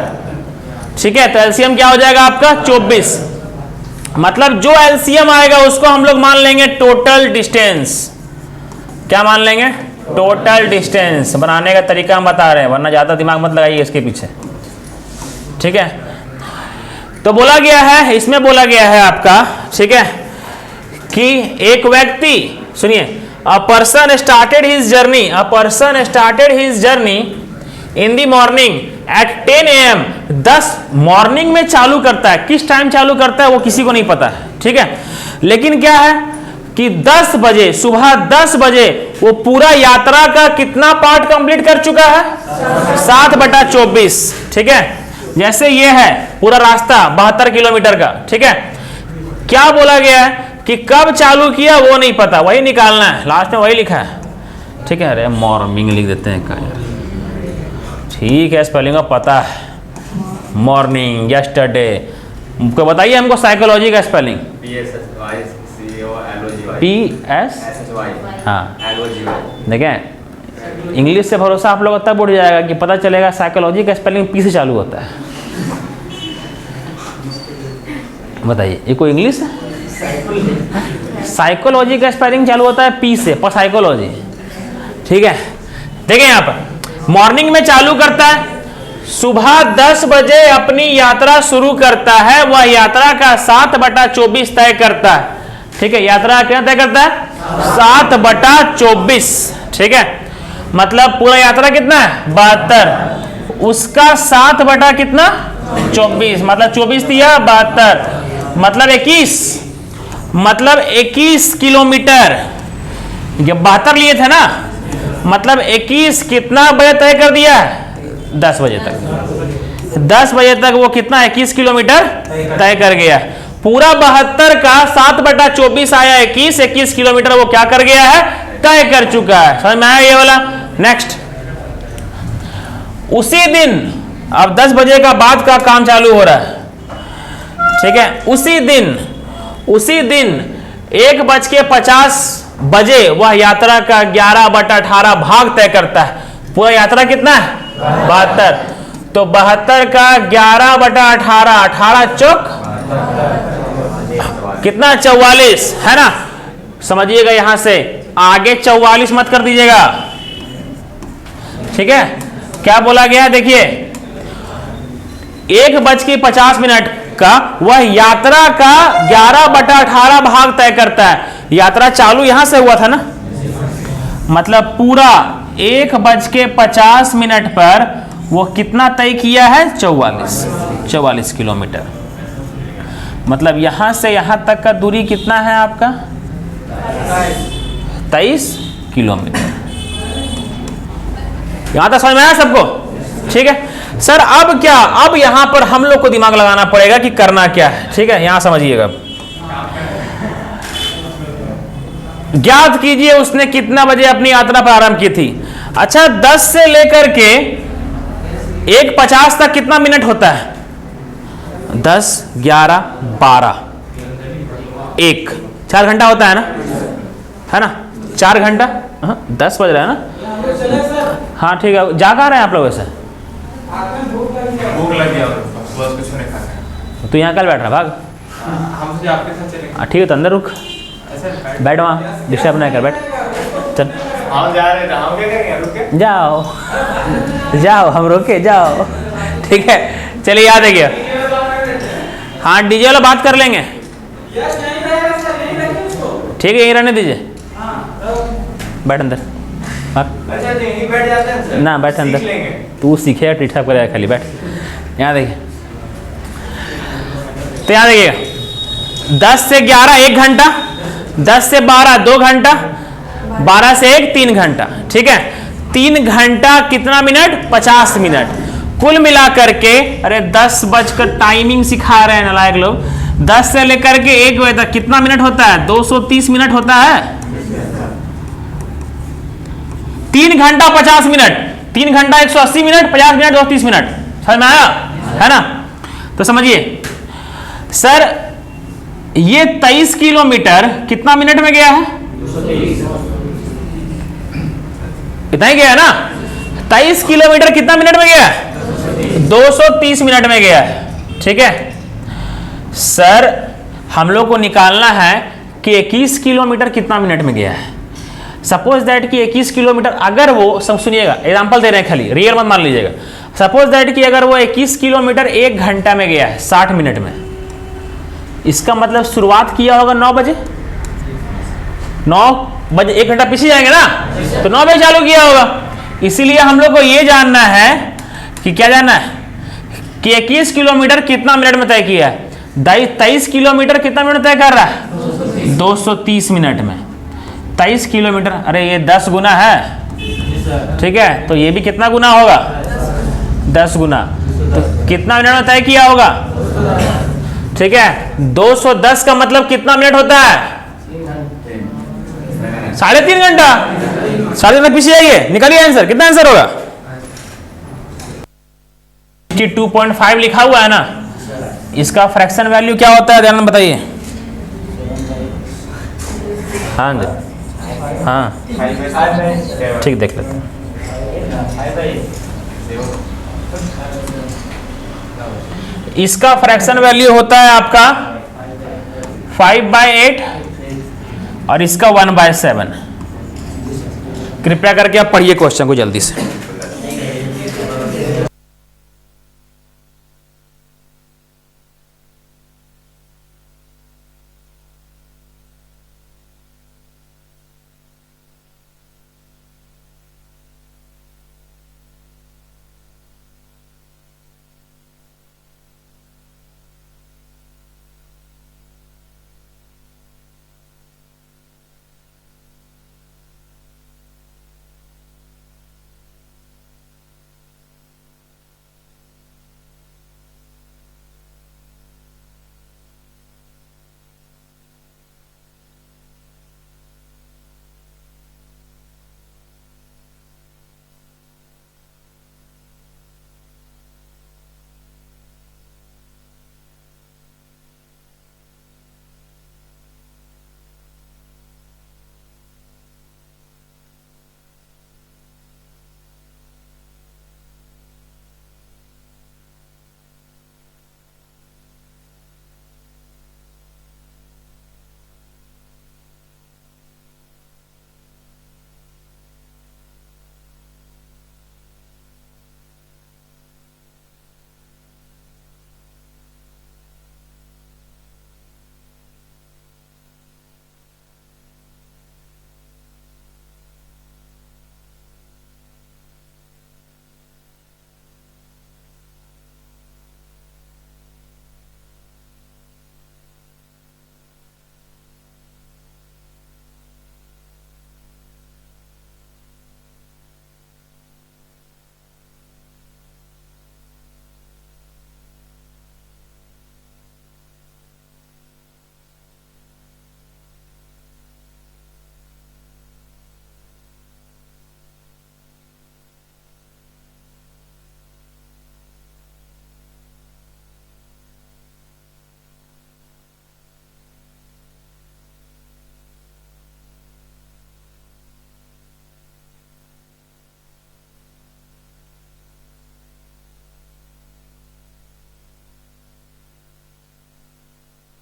ठीक है, तो एलसीएम क्या हो जाएगा आपका 24। मतलब जो एलसीएम आएगा उसको हम लोग मान लेंगे टोटल डिस्टेंस। क्या मान लेंगे? Total distance. बनाने का तरीका हम बता रहे हैं, वरना ज्यादा दिमाग मत लगाइए इसके पीछे। ठीक है, तो बोला गया है, इसमें बोला गया है आपका, ठीक है, कि एक व्यक्ति, सुनिए, a person started his journey, a person started his journey in the morning at 10 AM। 10 morning में चालू करता है, किस टाइम चालू करता है वो किसी को नहीं पता है। ठीक है, लेकिन क्या है कि 10 बजे, सुबह 10 बजे वो पूरा यात्रा का कितना पार्ट कंप्लीट कर चुका है? 7/24। ठीक है, जैसे ये है पूरा रास्ता 72 किलोमीटर का। ठीक है, क्या बोला गया है कि कब चालू किया वो नहीं पता, वही निकालना है, लास्ट में वही लिखा है। ठीक है, अरे मॉर्निंग लिख देते हैं क्या यार। ठीक है, स्पेलिंग पता है, मॉर्निंग, यस्टरडे। को बताइए हमको साइकोलॉजी का स्पेलिंग। PS, हाँ, देखें इंग्लिश से भरोसा आप लोग तब उठ जाएगा कि पता चलेगा साइकोलॉजी का स्पेलिंग P से चालू होता है। बताइए, ये कोई इंग्लिश है? साइकोलॉजी का स्पेलिंग चालू होता है P से, पर साइकोलॉजी। ठीक है, देखें यहाँ पर मॉर्निंग में चालू करता है, सुबह 10 बजे अपनी यात्रा शुरू करता है, वह यात्रा का 7/24 तय करता है। ठीक है, यात्रा क्या तय करता है? 7/24। ठीक है, मतलब पूरा यात्रा कितना है? 72, उसका 7 बटा कितना? 24, मतलब 24 दिया 72, मतलब 21, मतलब 21 किलोमीटर। ये 72 लिए थे ना, मतलब 21 कितना बजे तय कर दिया है? 10 बजे तक। 10 बजे तक वो कितना 21 किलोमीटर तय कर गया। पूरा 72 का 7/24 आया 21 किलोमीटर वो क्या कर गया है? तय कर चुका है। समझ में आया ये वाला? नेक्स्ट, उसी दिन, अब 10 बजे का बाद का काम चालू हो रहा है। ठीक है, उसी दिन 1:50 बजे वह यात्रा का 11/18 भाग तय करता है। पूरा यात्रा कितना है? 72, तो 72 का 11/18, 18 चौक कितना? 44, है ना? समझिएगा, यहां से आगे 44 मत कर दीजिएगा। ठीक है, क्या बोला गया? देखिए, 1:50 का वह यात्रा का 11/18 भाग तय करता है। यात्रा चालू यहां से हुआ था ना, मतलब पूरा 1:50 पर वो कितना तय किया है? 44 किलोमीटर। मतलब यहां से यहां तक का दूरी कितना है आपका? 23 किलोमीटर। यहां तक समझ में आया सबको? ठीक है सर। अब क्या, अब यहां पर हम लोग को दिमाग लगाना पड़ेगा कि करना क्या है। ठीक है, यहां समझिएगा। ज्ञात कीजिए उसने कितना बजे अपनी यात्रा प्रारंभ की थी। अच्छा, 10 से लेकर के 1:50 तक कितना मिनट होता है? 10, 11, 12, 1, 4 घंटा होता है ना? 4 घंटा। 10 बज रहा है ना? हाँ ठीक है। जा कहाँ रहे हैं आप लोग? ऐसे भूख लग गया, बस कुछ नहीं खाना। तो यहाँ कल बैठ रहा भाग। हम तो आपके साथ चलेंगे। ठीक है, तो अंदर रुक, बैठ वहाँ, डिस्टर्ब नहीं कर, बैठ चल। हम जा रहे हैं, हम क्या करेंगे? रुके जाओ हम रोके, जाओ। ठीक है, चलिए याद है क्या? हाँ, डीजे वाला बात कर लेंगे। ठीक है, यहीं रहने दीजिए। बैठ अंदर, अच्छा यहीं बैठ जाते हैं ना बैठ अंदर। तू सीखेगा, टीठा करेगा खाली, बैठ। यहाँ देखिए, तो यहाँ देखिएगा, 10 से 11 1 घंटा, 10 से 12 2 घंटा, 12 से 1 3 घंटा। ठीक है, 3 घंटा कितना मिनट? 50 मिनट। कुल मिलाकर के, अरे 10 बजकर टाइमिंग सिखा रहे हैं नालायक लोग। 10 से लेकर के 1 बजे तक कितना मिनट होता है? 230 मिनट होता है। 3 घंटा 50 मिनट, 3 घंटा 180 मिनट, 50 मिनट 230 मिनट। समझ में आया है ना? तो समझिए सर, ये 23 किलोमीटर कितना मिनट में गया है? इतना ही गया है ना? 23 किलोमीटर कितना मिनट में गया है? 230 मिनट में गया है। ठीक है सर, हम लोग को निकालना है कि 21 किलोमीटर कितना मिनट में गया है। सपोज दैट कि 21 किलोमीटर, अगर वो सब सुनिएगा, एग्जांपल दे रहे हैं खाली, रियल मत मान लीजिएगा। सपोज दैट कि अगर वो 21 किलोमीटर 1 घंटा में गया है 60 मिनट में, इसका मतलब शुरुआत किया होगा 9 बजे। 9 बजे 1 घंटा पीछे जाएंगे ना, तो 9 बजे चालू किया होगा। इसीलिए हम लोग को ये जानना है कि क्या जानना है कि 21 किलोमीटर कितना मिनट में तय किया है। 23 किलोमीटर कितना मिनट तय कर रहा है? 230 मिनट में। 23 किलोमीटर, अरे ये 10 गुना है। ठीक है, तो ये भी कितना गुना होगा? 10 गुना। तो कितना मिनट में तय किया होगा? ठीक है, 210 का मतलब कितना मिनट होता है? 3.5 घंटा। 3.5 घंटा पीछे जाइए, निकालिए आंसर। कितना आंसर होगा? 52.5 लिखा हुआ है ना। इसका फ्रैक्शन वैल्यू क्या होता है? ध्यान में बताइए। हाँ जी, हाँ ठीक, देख लेते हैं। इसका फ्रैक्शन वैल्यू होता है आपका 5/8 और इसका 1/7। कृपया करके आप पढ़िए क्वेश्चन को जल्दी से।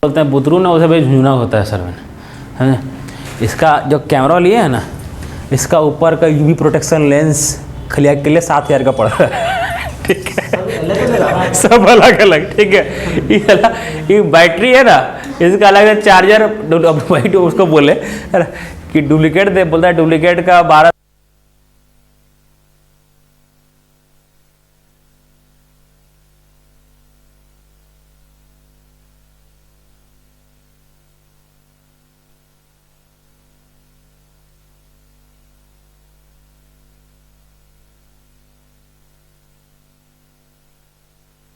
बोलते हैं बुतरू ना, उसे भाई झुंझुना होता है सर में, है ना। इसका जो कैमरा लिए है ना, इसका ऊपर का यूवी प्रोटेक्शन लेंस खलिया के लिए 7,000 का पड़ रहा है। ठीक है, सब अलग अलग। ठीक है, ये बैटरी है ना, इसका अलग है चार्जर। वाइट उसको बोले है ना कि डुप्लीकेट दे, बोलता है डुप्लीकेट का 12।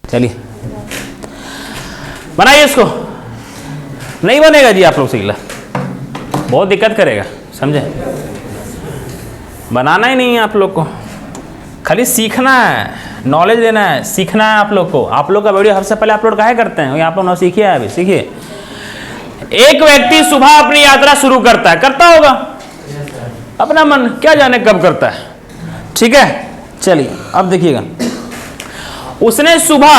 चलिए बनाइए इसको। नहीं बनेगा जी आप लोग से, बहुत दिक्कत करेगा, समझे। बनाना ही नहीं है आप लोग को, खाली सीखना है, नॉलेज लेना है, सीखना है आप लोग को। आप लोग का वीडियो सबसे पहले अपलोड काहे करते हैं, आप लोग ना सीखिए। अभी सीखिए। एक व्यक्ति सुबह अपनी यात्रा शुरू करता है, करता होगा अपना मन, क्या जाने कब करता है। ठीक है, चलिए अब देखिएगा। उसने सुबह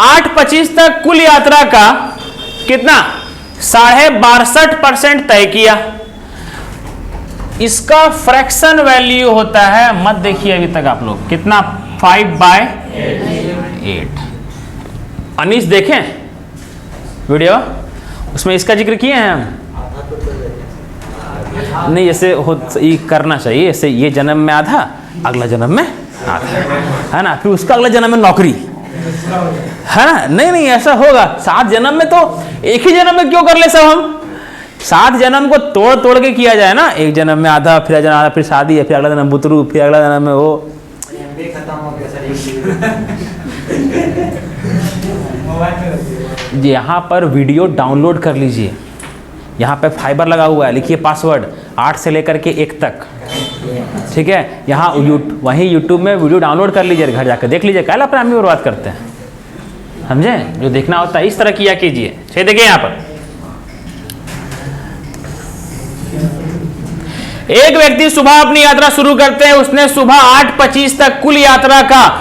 8:25 तक कुल यात्रा का कितना 62.5% तय किया। इसका फ्रैक्शन वैल्यू होता है, मत देखिए अभी तक आप लोग, कितना 5/8। अनीस देखें वीडियो, उसमें इसका जिक्र किए हैं हम। नहीं, ऐसे हो ये करना चाहिए, ऐसे ये जन्म में आधा, अगला जन्म में आधा, है ना, फिर उसका अगला जन्म में नौकरी, है ना। नहीं ऐसा होगा 7 जन्म में, तो एक ही जन्म में क्यों कर ले सब हम। 7 जन्म को तोड़ तोड़ के किया जाए ना, एक जन्म में आधा, फिर जन्म आधा, फिर शादी है, फिर अगला जन्म बुतरू, फिर अगला जन्म में वो। खत्म हो गया सर। यहाँ पर वीडियो डाउनलोड कर लीजिए, यहाँ पे फाइबर लगा हुआ है, लिखिए पासवर्ड 8 से लेकर के 1 तक। ठीक है, यहाँ वहीं यूट्यूब में वीडियो डाउनलोड कर लीजिए, घर जाकर देख लीजिए, कल अपने आदमी बर्बाद करते हैं, समझे। जो देखना होता है इस तरह किया कीजिए। ठीक, देखिए यहाँ पर एक व्यक्ति सुबह अपनी यात्रा शुरू करते हैं। उसने सुबह 8:25 तक कुल यात्रा का,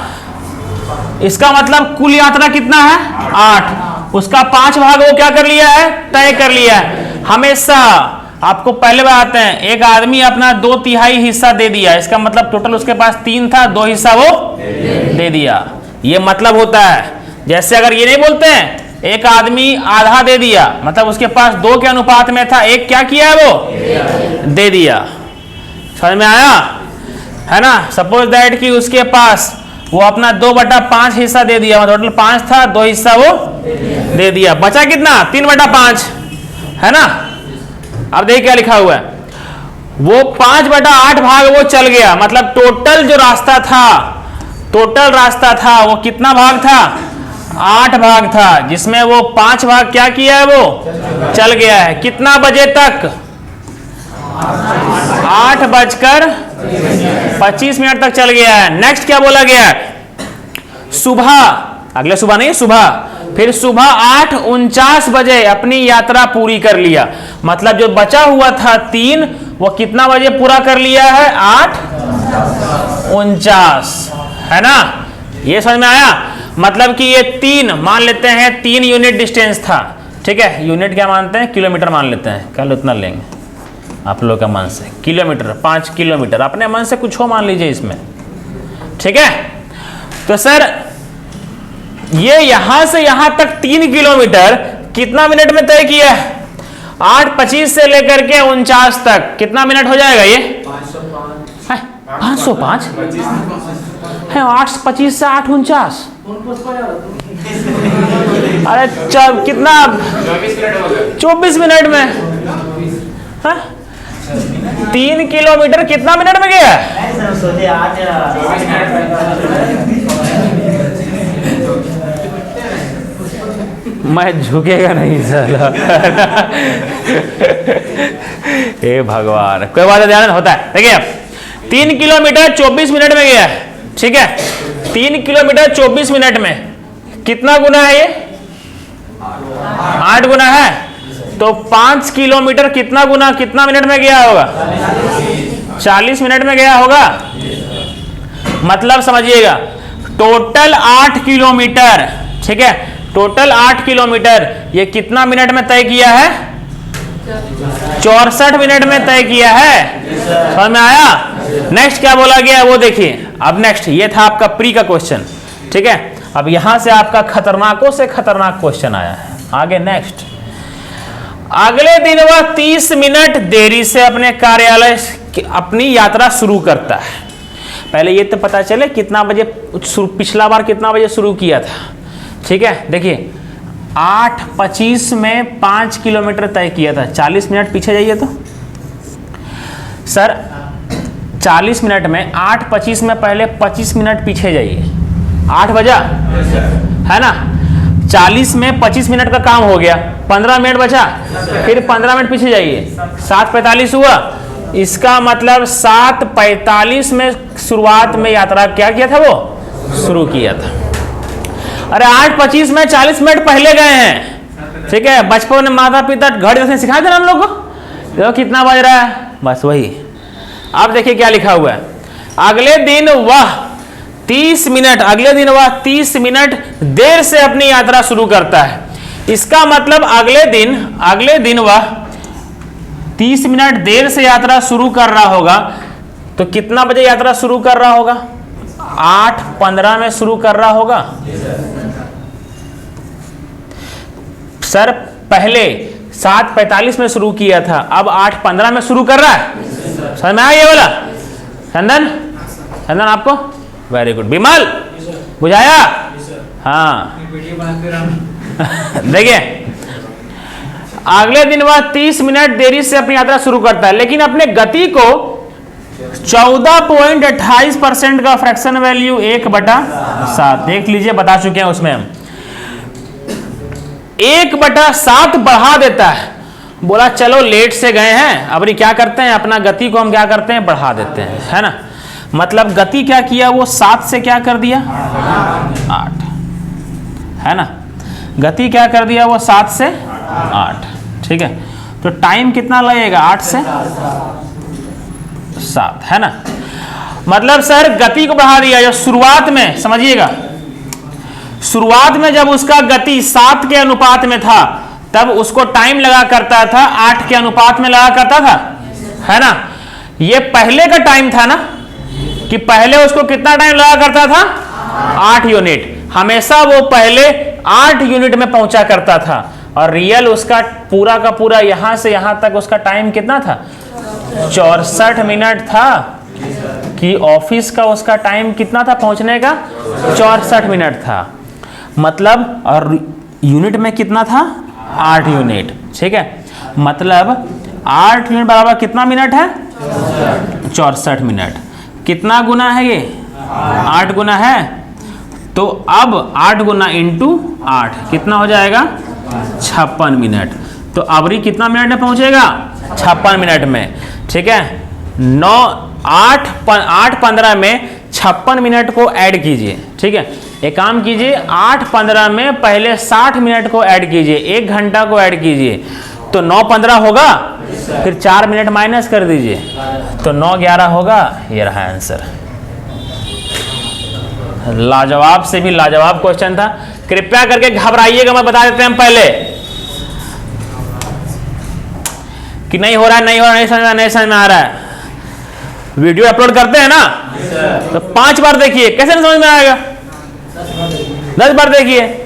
इसका मतलब कुल यात्रा कितना है 8, उसका 5 भाग वो क्या कर लिया है, तय कर लिया है। हमेशा आपको पहले बताते हैं, एक आदमी अपना 2/3 हिस्सा दे दिया, इसका मतलब टोटल उसके पास 3 था, 2 हिस्सा वो दे दिया। ये मतलब होता है, जैसे अगर ये नहीं बोलते हैं एक आदमी आधा दे दिया, मतलब उसके पास 2 के अनुपात में था, 1 क्या किया है वो दे दिया। समझ में आया, है ना। सपोज दैट कि उसके पास वो अपना 2/5 हिस्सा दे दिया, टोटल 5 था, 2 हिस्सा वो दे दिया, बचा कितना 3/5, है ना। अब देखिए क्या लिखा हुआ है, वो 5/8 भाग वो चल गया, मतलब टोटल जो रास्ता था, टोटल रास्ता था वो कितना भाग था 8 भाग था, जिसमें वो 5 भाग क्या किया है वो चल गया है। कितना बजे तक 8:25 तक चल गया है। नेक्स्ट क्या बोला गया है, सुबह, अगले सुबह नहीं, सुबह, फिर सुबह 8:49 बजे अपनी यात्रा पूरी कर लिया, मतलब जो बचा हुआ था 3 वो कितना बजे पूरा कर लिया है 8:49, है ना। ये समझ में आया, मतलब कि ये 3 मान लेते हैं 3 यूनिट डिस्टेंस था। ठीक है, यूनिट क्या मानते हैं, किलोमीटर मान लेते हैं, कल उतना लेंगे आप लोग का मन से, किलोमीटर 5 किलोमीटर, अपने मन से कुछ हो मान लीजिए इसमें। ठीक है, तो सर ये यहां से यहां तक 3 किलोमीटर कितना मिनट में तय किया है, 8:25 से लेकर के 49 तक कितना मिनट हो जाएगा ये 505 है, 8:25 से 8:49, अरे कितना 24 मिनट में, है 3 किलोमीटर कितना मिनट में गया है। मैं झुकेगा नहीं साला। हे भगवान, कोई बात ध्यान होता है। देखिए 3 किलोमीटर 24 मिनट में गया है। ठीक है, 3 किलोमीटर 24 मिनट में कितना गुना है ये 8 गुना है, तो 5 किलोमीटर कितना गुना कितना मिनट में गया होगा 40 मिनट में गया होगा। मतलब समझिएगा टोटल 8 किलोमीटर, ठीक है, टोटल 8 किलोमीटर ये कितना मिनट में तय किया है? 64 मिनट में तय किया है। समझ में आया? नेक्स्ट क्या बोला गया है वो देखिए। अब नेक्स्ट, ये था आपका प्री का क्वेश्चन, ठीक है। अब यहां से आपका खतरनाकों से खतरनाक क्वेश्चन आया है। आगे नेक्स्ट, अगले दिन वह 30 मिनट देरी से अपने कार्यालय अपनी यात्रा शुरू करता है। पहले ये तो पता चले कितना बजे, पिछला बार कितना बजे शुरू किया था, ठीक है। देखिए 8:25 में 5 किलोमीटर तय किया था। 40 मिनट पीछे जाइए तो सर, 40 मिनट में 8:25 में पहले 25 मिनट पीछे जाइए। 8 बजा है ना, 40 में 25 मिनट का काम हो गया, 15 मिनट बचा, फिर 15 मिनट पीछे जाइए, 7:45 हुआ। इसका मतलब 7:45 में शुरुआत में यात्रा क्या किया था, वो शुरू किया था। अरे 8:25 में 40 मिनट पहले गए हैं, ठीक है। बचपन में माता पिता घर जैसे सिखाए थे ना हम लोग को, देखो कितना बज रहा है, बस वही। अब देखिए क्या लिखा हुआ है, अगले दिन वह 30 मिनट, अगले दिन वह 30 मिनट देर से अपनी यात्रा शुरू करता है। इसका मतलब अगले दिन वह 30 मिनट देर से यात्रा शुरू कर रहा होगा। तो कितना बजे यात्रा शुरू कर रहा होगा? 8:15 में शुरू कर रहा होगा। सर पहले 7:45 में शुरू किया था, अब 8:15 में शुरू कर रहा है। समझ में आया ये वाला? चंदन आपको वेरी गुड। विमल बुझाया? हाँ देखिए अगले दिन वह 30 मिनट देरी से अपनी यात्रा शुरू करता है, लेकिन अपने गति को 14.28% का फ्रैक्शन वैल्यू 1/7 देख लीजिए, बता चुके हैं उसमें हम 1/7 बढ़ा देता है। बोला चलो लेट से गए हैं, अब क्या करते हैं, अपना गति को हम क्या करते हैं, बढ़ा देते हैं, है ना। मतलब गति क्या किया, वो 7 से क्या कर दिया, 8, है ना। गति क्या कर दिया, वो 7 से 8, ठीक है। तो टाइम कितना लगेगा, 8 से 7, है ना। मतलब सर गति को बढ़ा दिया। जो शुरुआत में समझिएगा, शुरुआत में जब उसका गति 7 के अनुपात में था, तब उसको टाइम लगा करता था 8 के अनुपात में लगा करता था, है ना। ये पहले का टाइम था ना, कि पहले उसको कितना टाइम लगा करता था, 8 यूनिट। हमेशा वो पहले 8 यूनिट में पहुंचा करता था, और रियल उसका पूरा का पूरा यहां से यहां तक उसका टाइम कितना था, 64 मिनट था। कि ऑफिस का उसका टाइम कितना था पहुंचने का, 64 मिनट था। मतलब और यूनिट में कितना था, 8 यूनिट, ठीक है। मतलब 8 यूनिट बराबर कितना मिनट है, 64 मिनट। कितना गुना है ये, 8 गुना है। तो अब 8 गुना इंटू 8 कितना हो जाएगा, 56 मिनट। तो अबरी कितना मिनट में पहुंचेगा, 56 मिनट में, ठीक है। 8:15 में 56 मिनट को ऐड कीजिए, ठीक है। एक काम कीजिए, 8:15 में पहले 60 मिनट को ऐड कीजिए, 1 घंटा को ऐड कीजिए, तो 9:15 होगा। फिर 4 मिनट माइनस कर दीजिए, तो 9:11 होगा। ये रहा आंसर। लाजवाब से भी लाजवाब क्वेश्चन था। कृपया करके घबराइएगा, मैं बता देते हैं हम पहले कि नहीं हो रहा है, नहीं हो रहा, नहीं समझ में आ रहा है। वीडियो अपलोड करते हैं ना, तो 5 बार देखिए, कैसे नहीं समझ में आएगा, 10 बार देखिए।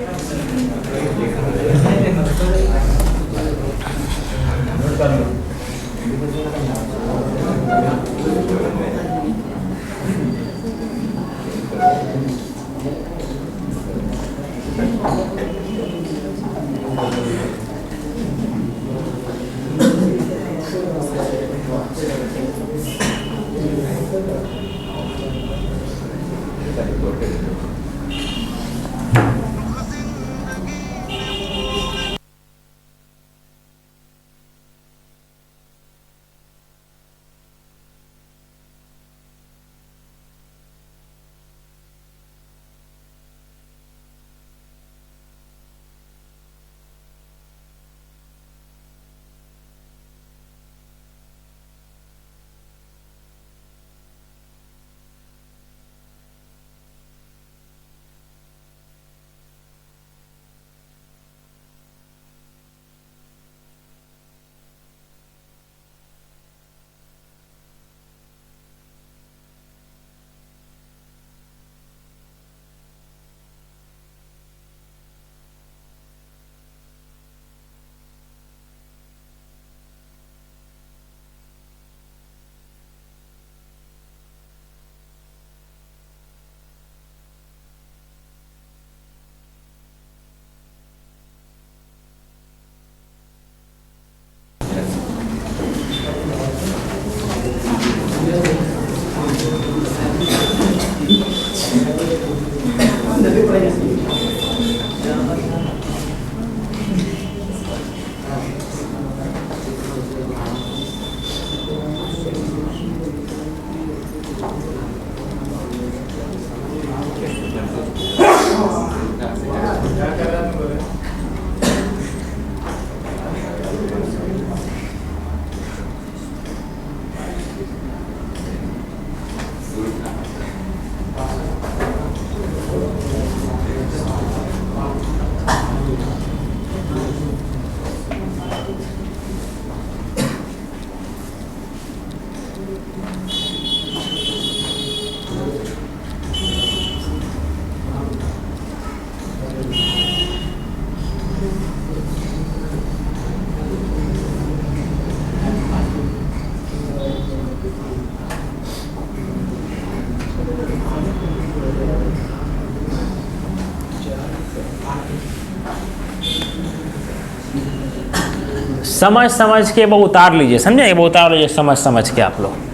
समझ समझ के वो उतार लीजिए, समझे, वो उतार लीजिए समझ समझ के आप लोग।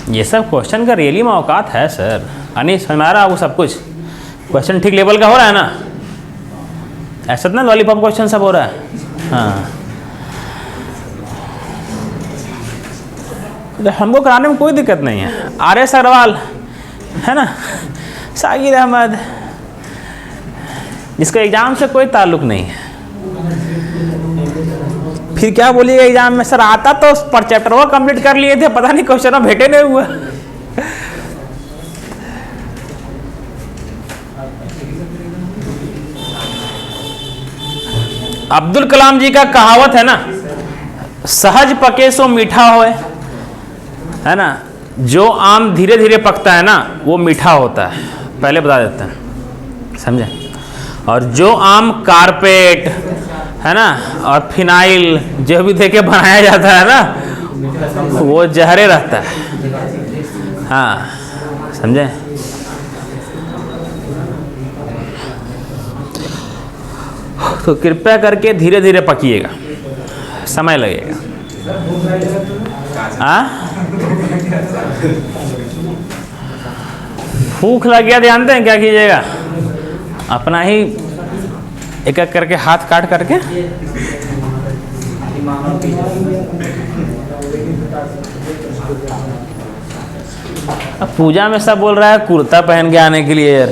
ये सब क्वेश्चन का रियली में औकात है सर। अनीस हमारा वो सब कुछ क्वेश्चन ठीक लेवल का हो रहा है ना, ऐसा ना लॉलीपॉप क्वेश्चन सब हो रहा है। हाँ, तो हमको कराने में कोई दिक्कत नहीं है। आर.एस. अग्रवाल है ना, सागिर अहमद, जिसका एग्जाम से कोई ताल्लुक नहीं है, फिर क्या बोलिएगा एग्जाम में, सर आता तो पर चैप्टर वो कंप्लीट कर लिए थे, पता नहीं क्वेश्चन भेटे नहीं हुआ। अब्दुल कलाम जी का कहावत है ना, सहज पके सो मीठा होए, है ना, जो आम धीरे धीरे पकता है ना वो मीठा होता है, पहले बता देते हैं, समझे। और जो आम कारपेट है ना और फिनाइल जो भी देके बनाया जाता है ना वो जहरे रहता है। हाँ, समझे। तो कृपया करके धीरे धीरे पकिएगा, समय लगेगा। हाँ, भूख लग गया, जानते हैं क्या कीजिएगा, अपना ही एक एक करके हाथ काट करके अब पूजा में सब बोल रहा है कुर्ता पहन के आने के लिए यार।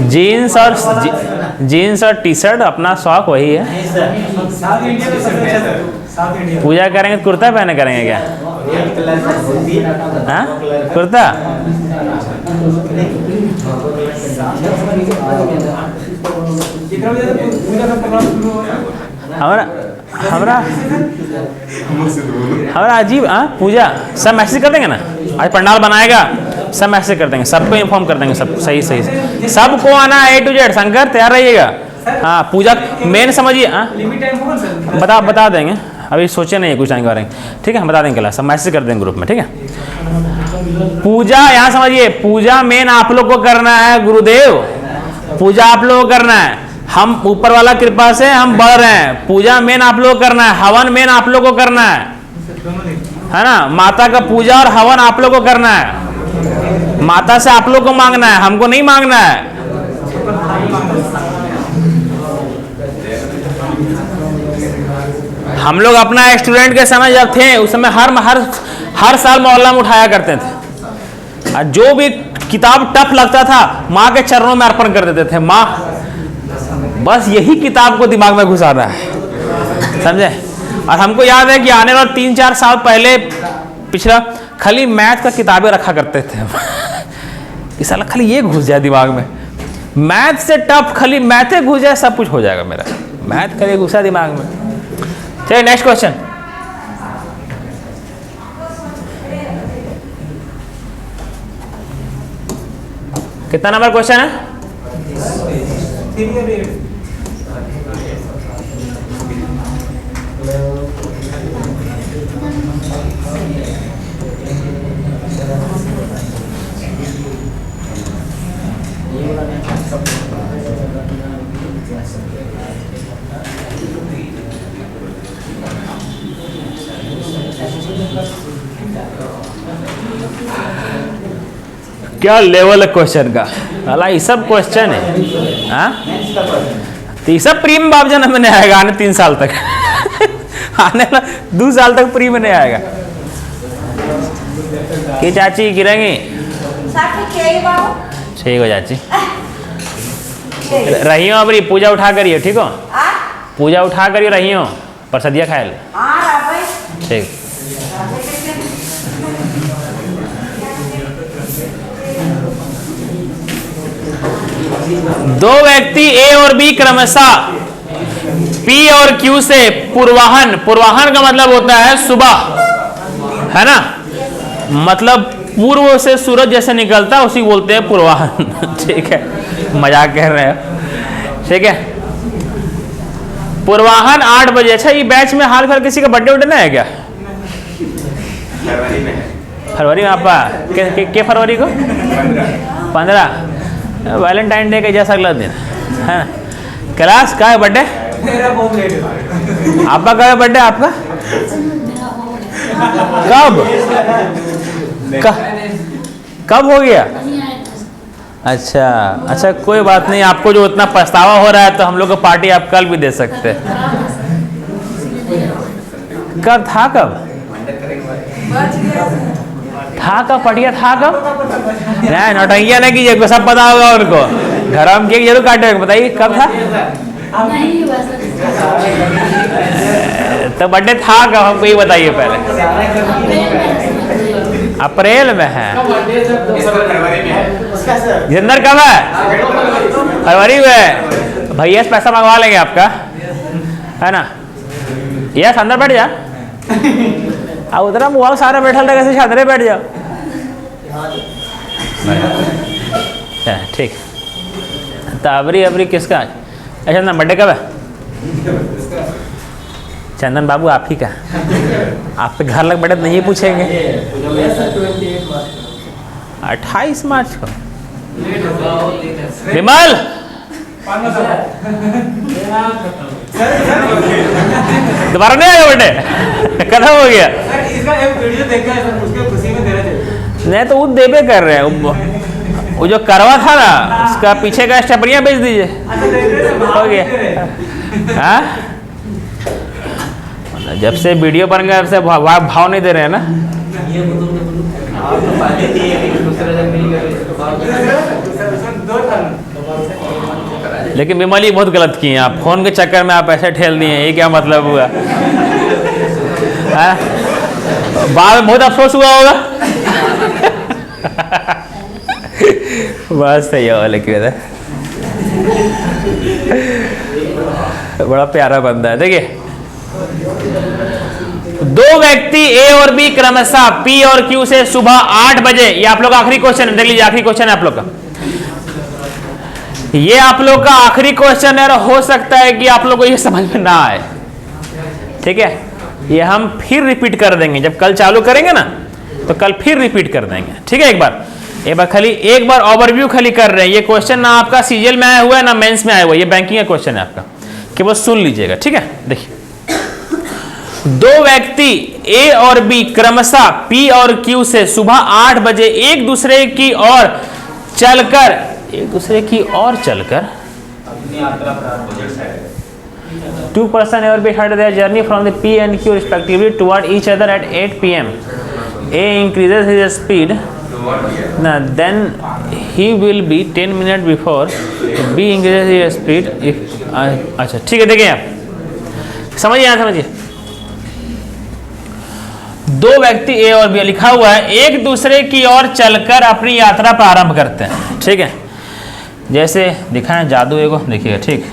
जीन्स और टी शर्ट अपना शौक वही है। पूजा करेंगे तो कुर्ता पहने करेंगे क्या? हाँ, कुर्ता। हमारा अजीब। हाँ, पूजा सब मैसेज कर देंगे ना, आज पंडाल बनाएगा सब मैसेज कर देंगे, सबको इन्फॉर्म कर देंगे, सब सही सही सबको आना A to Z। शंकर तैयार रहिएगा। हाँ, पूजा मेन समझिए। हाँ, बता देंगे, अभी सोचे नहीं है कुछ टाइम के बारे में, ठीक है, हम बता देंगे क्लास, सब मैसेज कर देंगे ग्रुप में, ठीक है। पूजा यहाँ समझिए, पूजा मेन आप लोग को करना है, गुरुदेव पूजा आप लोग को करना है, हम ऊपर वाला कृपा से हम बढ़ रहे हैं। पूजा मेन आप लोग करना है, हवन मेन आप लोग को करना है ना। माता का पूजा और हवन आप लोग को करना है, माता से आप लोग को मांगना है, हमको नहीं मांगना है। हम लोग अपना स्टूडेंट के समय जब थे उस समय हर साल मोहल्ला में उठाया करते थे, और जो भी किताब टफ लगता था माँ के चरणों में अर्पण कर देते थे। माँ बस यही किताब को दिमाग में घुसाना है, समझे। और हमको याद है कि आने वाले 3-4 साल पहले पिछला खाली मैथ का किताबें रखा करते थे इस साल खाली ये घुस जाए दिमाग में, मैथ से टफ खाली मैथ घुस जाए सब कुछ हो जाएगा मेरा, मैथ खाली घुसा दिमाग में। चलिए नेक्स्ट क्वेश्चन। कितना नंबर क्वेश्चन है? क्या लेवल है क्वेश्चन का, अला ये सब क्वेश्चन है। हाँ तो ये सब प्री में बाप जन्म में नहीं आएगा आने 3 साल तक आने वाला 2 साल तक प्री में नहीं आएगा। कि चाची गिरेंगी ठीक हो चाची। रही हो अबरी पूजा उठा करियो ठीक हो, पूजा उठा करियो रही हो प्रसादिया खाए ले ठीक। दो व्यक्ति ए और बी क्रमशः पी और क्यू से पूर्वाहन, पूर्वाहन का मतलब होता है सुबह, है ना, मतलब पूर्व से सूरज जैसे निकलता है उसी बोलते हैं पूर्वाहन ठीक है, मजाक कह रहे हैं ठीक है। पूर्वाहन 8 बजे। अच्छा ये बैच में हाल फिलहाल किसी का बर्थडे उठे नहीं है क्या? फरवरी में आपका के फरवरी को 15 वैलेंटाइन डे के जैसा अगला दिन है ना। क्लास का है बर्थडे आपका, कब है बर्थडे आपका? कब हो गया? अच्छा अच्छा कोई बात नहीं, आपको जो उतना पछतावा हो रहा है तो हम लोग को पार्टी आप कल भी दे सकते हैं। कब था, कब था, कब पटिया था, कब? नहीं नौटंकिया नहीं कीजिए, सब पता होगा उनको, घर हम केक जरूर काटे। बताइए कब था? तो बर्थडे था कब, हमको ये बताइए पहले। अप्रैल में है। जिंदर कब है? फरवरी में। भैया से पैसा मंगवा लेंगे आपका, है ना। यस अंदर बैठ जा, अब उधर मुआ सारा बैठल रहेगा, से अंदर बैठ जाओ ठीक। तो अबरी किसका? अच्छा ना बर्थडे कब है? चंदन बाबू आप ही का, आप पे घर लग बर्थडे नहीं पूछेंगे। 28 मार्च को। विमल दोबारा नहीं आया बर्थडे, खत्म हो गया। नहीं तो वो देवे कर रहे हैं, वो जो करवा था ना उसका पीछे का स्टेपरिया बेच दीजिए, हो गया। हाँ जब से वीडियो बन गया से भाव नहीं दे रहे हैं ना। लेकिन विमल बहुत गलत किए आप, फोन के चक्कर में आप ऐसे ठेल दिए, ये क्या मतलब हुआ? बाद में बहुत अफसोस हुआ होगा बस सही है। लेकिन बड़ा प्यारा बंदा है। देखिए दो व्यक्ति ए और बी क्रमशः पी और क्यू से सुबह 8 बजे, ये आप लोग का आखिरी क्वेश्चन है, देख लीजिए आखिरी क्वेश्चन है आप लोग का, ये आप लोग का आखिरी क्वेश्चन है। हो सकता है कि आप लोग को ये समझ में ना आए, ठीक है, ये हम फिर रिपीट कर देंगे जब कल चालू करेंगे ना, तो कल फिर रिपीट कर देंगे, ठीक है। एक बार ओवरव्यू खाली कर रहे हैं। ये क्वेश्चन ना आपका सीजीएल में आया हुआ है ना मेंस में आया हुआ है, ये बैंकिंग का क्वेश्चन है आपका, केवल सुन लीजिएगा, ठीक है। देखिए दो व्यक्ति ए और बी क्रमशः पी और क्यू से सुबह 8 बजे एक दूसरे की ओर चलकर two person ever be started their journey from the P and Q respectively toward each other at 8 p.m. A increases his speed, then he will be 10 minutes before B increases his speed if अच्छा ठीक है। देखिए आप समझिए दो व्यक्ति ए और B लिखा हुआ है, एक दूसरे की ओर चलकर अपनी यात्रा प्रारंभ करते हैं, ठीक है। जैसे दिखाएं जादू एगो, देखिएगा ठीक,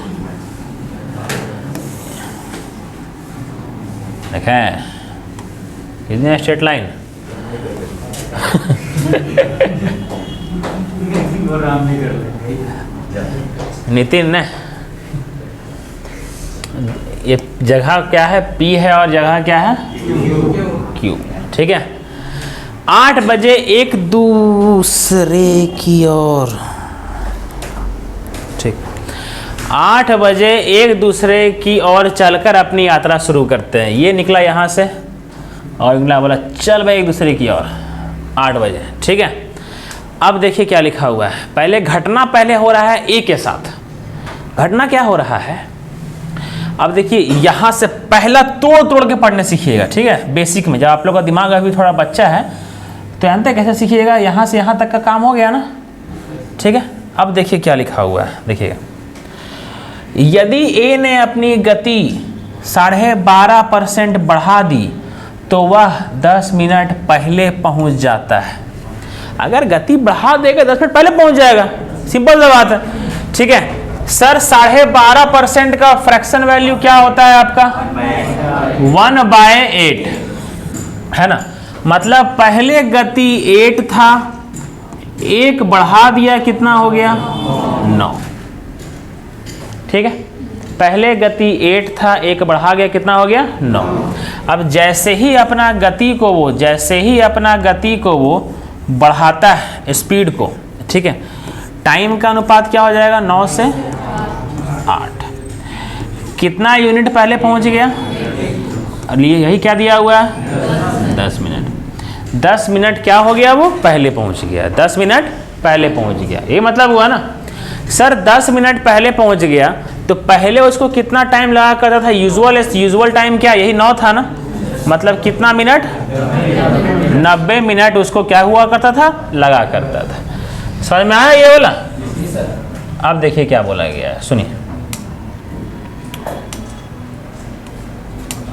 देखें कितनी स्ट्रेट लाइन नितिन ने, ये जगह क्या है? पी है और जगह क्या है? क्यू, ठीक है। 8 बजे एक दूसरे की ओर, ठीक, 8 बजे एक दूसरे की ओर चलकर अपनी यात्रा शुरू करते हैं। ये निकला यहाँ से और अगला बोला चल भाई एक दूसरे की ओर 8 बजे, ठीक है। अब देखिए क्या लिखा हुआ है, पहले घटना पहले हो रहा है ए के साथ। घटना क्या हो रहा है, अब देखिए यहाँ से पहला तोड़ तोड़ के पढ़ने सीखिएगा, ठीक है। बेसिक में जब आप लोग का दिमाग अभी थोड़ा बच्चा है तो जानते हैं कैसे सीखिएगा, यहाँ से यहाँ तक का काम हो गया ना, ठीक है। अब देखिए क्या लिखा हुआ है, देखिएगा, यदि ए ने अपनी गति 12.5% बढ़ा दी तो वह 10 मिनट पहले पहुंच जाता है। अगर गति बढ़ा देगा 10 मिनट पहले पहुंच जाएगा, सिंपल सा बात है, ठीक है। सर 12.5% का फ्रैक्शन वैल्यू क्या होता है आपका 1/8, है ना। मतलब पहले गति 8 था, 1 बढ़ा दिया कितना हो गया 9, ठीक है। पहले गति 8 था, 1 बढ़ा गया कितना हो गया 9। अब जैसे ही अपना गति को वो बढ़ाता है स्पीड को, ठीक है, टाइम का अनुपात क्या हो जाएगा 9 से 8। कितना यूनिट पहले पहुंच गया, और यही क्या दिया हुआ है 10 मिनट। 10 मिनट क्या हो गया, वो पहले पहुंच गया, 10 मिनट पहले पहुंच गया, ये मतलब हुआ ना। सर 10 मिनट पहले पहुंच गया तो पहले उसको कितना टाइम लगा करता था, यूजुअल टाइम क्या यही 9 था ना, मतलब कितना मिनट 90 मिनट उसको क्या हुआ करता था, लगा करता था। समझ में आया ये बोला। अब देखिए क्या बोला गया है, सुनिए।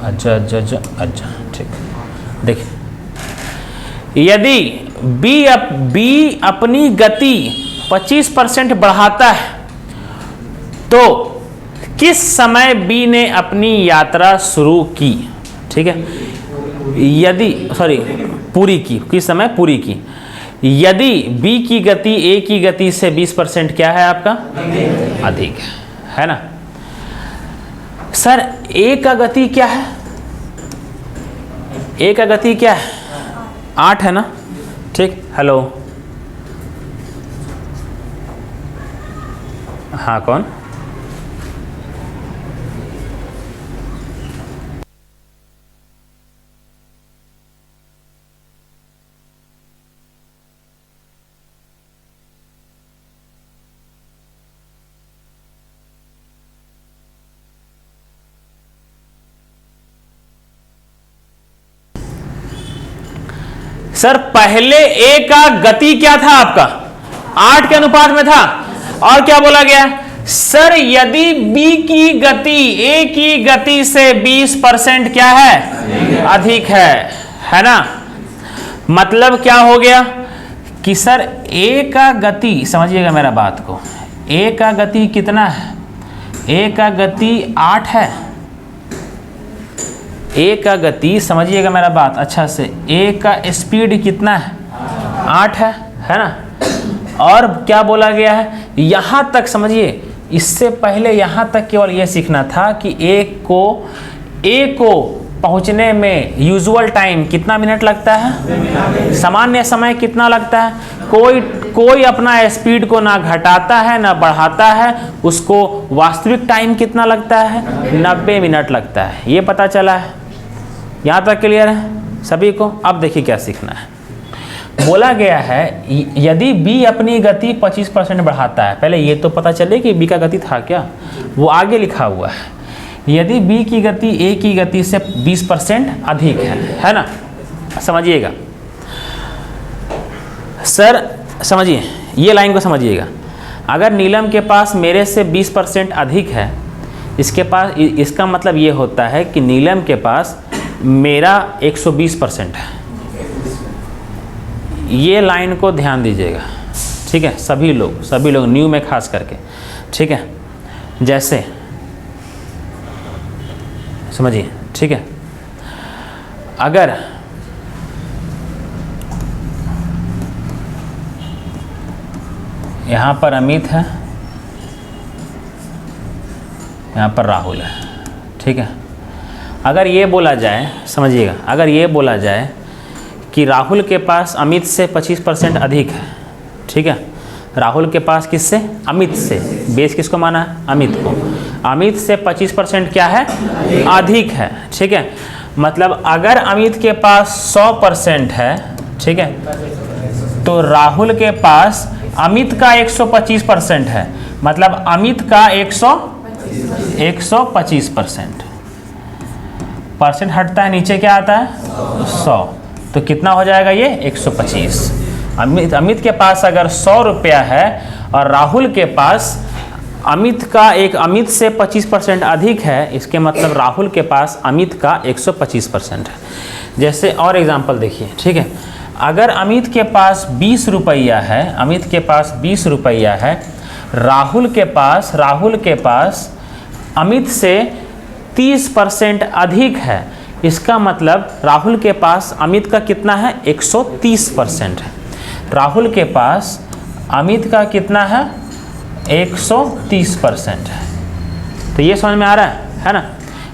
अच्छा, ठीक, देखिए, यदि बी अपनी गति 25% बढ़ाता है तो किस समय बी ने अपनी यात्रा शुरू की, ठीक है, पूरी की, किस समय पूरी की। यदि बी की गति ए की गति से 20% क्या है आपका अधिक है ना। सर ए का गति क्या है, ए का गति क्या है 8 है ना, ठीक। हेलो, हाँ कौन, सर पहले ए का गति क्या था आपका 8 के अनुपात में था, और क्या बोला गया सर यदि बी की गति ए की गति से 20% क्या है अधिक है ना। मतलब क्या हो गया कि सर ए का गति, समझिएगा मेरा बात को, ए का गति कितना है, ए का गति 8 है, ए का गति, समझिएगा मेरा बात अच्छा से, ए का स्पीड कितना है 8 है ना। और क्या बोला गया है, यहाँ तक समझिए, इससे पहले यहाँ तक केवल ये सीखना था कि ए को पहुँचने में यूजुअल टाइम कितना मिनट लगता है, सामान्य समय कितना लगता है। कोई अपना स्पीड को ना घटाता है ना बढ़ाता है, उसको वास्तविक टाइम कितना लगता है 90 मिनट लगता है। ये पता चला है, यहाँ तक क्लियर है सभी को। अब देखिए क्या सीखना है, बोला गया है यदि बी अपनी गति 25% बढ़ाता है, पहले ये तो पता चले कि बी का गति था क्या, वो आगे लिखा हुआ है। यदि बी की गति ए की गति से 20% अधिक है ना। समझिएगा सर, समझिए ये लाइन को समझिएगा। अगर नीलम के पास मेरे से 20% अधिक है, इसका मतलब ये होता है कि नीलम के पास मेरा 120% है। ये लाइन को ध्यान दीजिएगा, ठीक है, सभी लोग न्यू में खास करके, ठीक है। जैसे समझिए, ठीक है, अगर यहाँ पर अमित है, यहाँ पर राहुल है, ठीक है। अगर ये बोला जाए, समझिएगा, अगर ये बोला जाए कि राहुल के पास अमित से 25% अधिक है, ठीक है। राहुल के पास किससे, अमित से, बेस किसको माना है, अमित को। अमित से 25% क्या है, अधिक है। ठीक है, मतलब अगर अमित के पास 100% है, ठीक है, तो राहुल के पास अमित का 125% है, मतलब अमित का 125%। परसेंट हटता है, नीचे क्या आता है 100, तो कितना हो जाएगा ये 125। अमित के पास अगर 100 रुपया है और राहुल के पास अमित से 25% अधिक है, इसके मतलब राहुल के पास अमित का 125% है। जैसे और एग्जांपल देखिए, ठीक है, अगर अमित के पास 20 रुपया है, अमित के पास 20 रुपया है, राहुल के पास अमित से 30% अधिक है, इसका मतलब राहुल के पास अमित का कितना है 130% है। राहुल के पास अमित का कितना है 130% है। तो ये समझ में आ रहा है ना।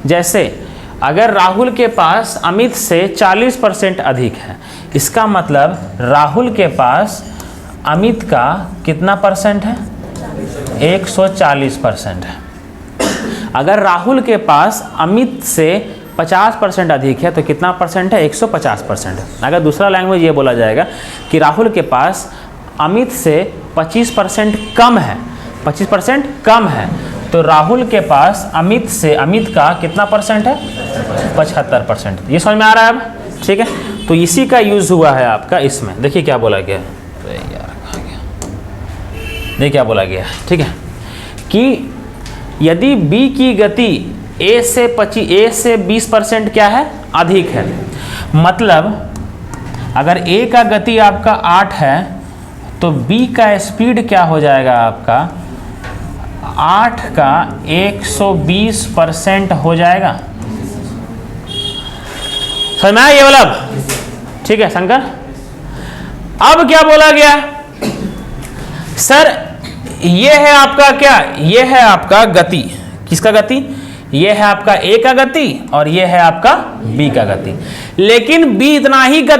जैसे अगर राहुल के पास अमित से 40% अधिक है, इसका मतलब राहुल के पास अमित का कितना परसेंट है 140% है। अगर राहुल के पास अमित से 50% अधिक है तो कितना परसेंट है 150%। अगर दूसरा लैंग्वेज ये बोला जाएगा कि राहुल के पास अमित से 25% कम है, 25% कम है, तो राहुल के पास अमित का कितना परसेंट है 75%। ये समझ में आ रहा है अब, ठीक है। तो इसी का यूज हुआ है आपका इसमें। देखिए क्या बोला गया है, देखिए क्या बोला गया है, ठीक है, कि यदि B की गति A से 20% क्या है अधिक है, मतलब अगर A का गति आपका 8 है तो B का स्पीड क्या हो जाएगा आपका 8 का 120% हो जाएगा। समझ में आया ये वाला? ठीक है शंकर। अब क्या बोला गया सर, ये है आपका क्या, ये है आपका गति, किसका गति, ये है आपका A का गति और ये है आपका B का गति, लेकिन B इतना ही गति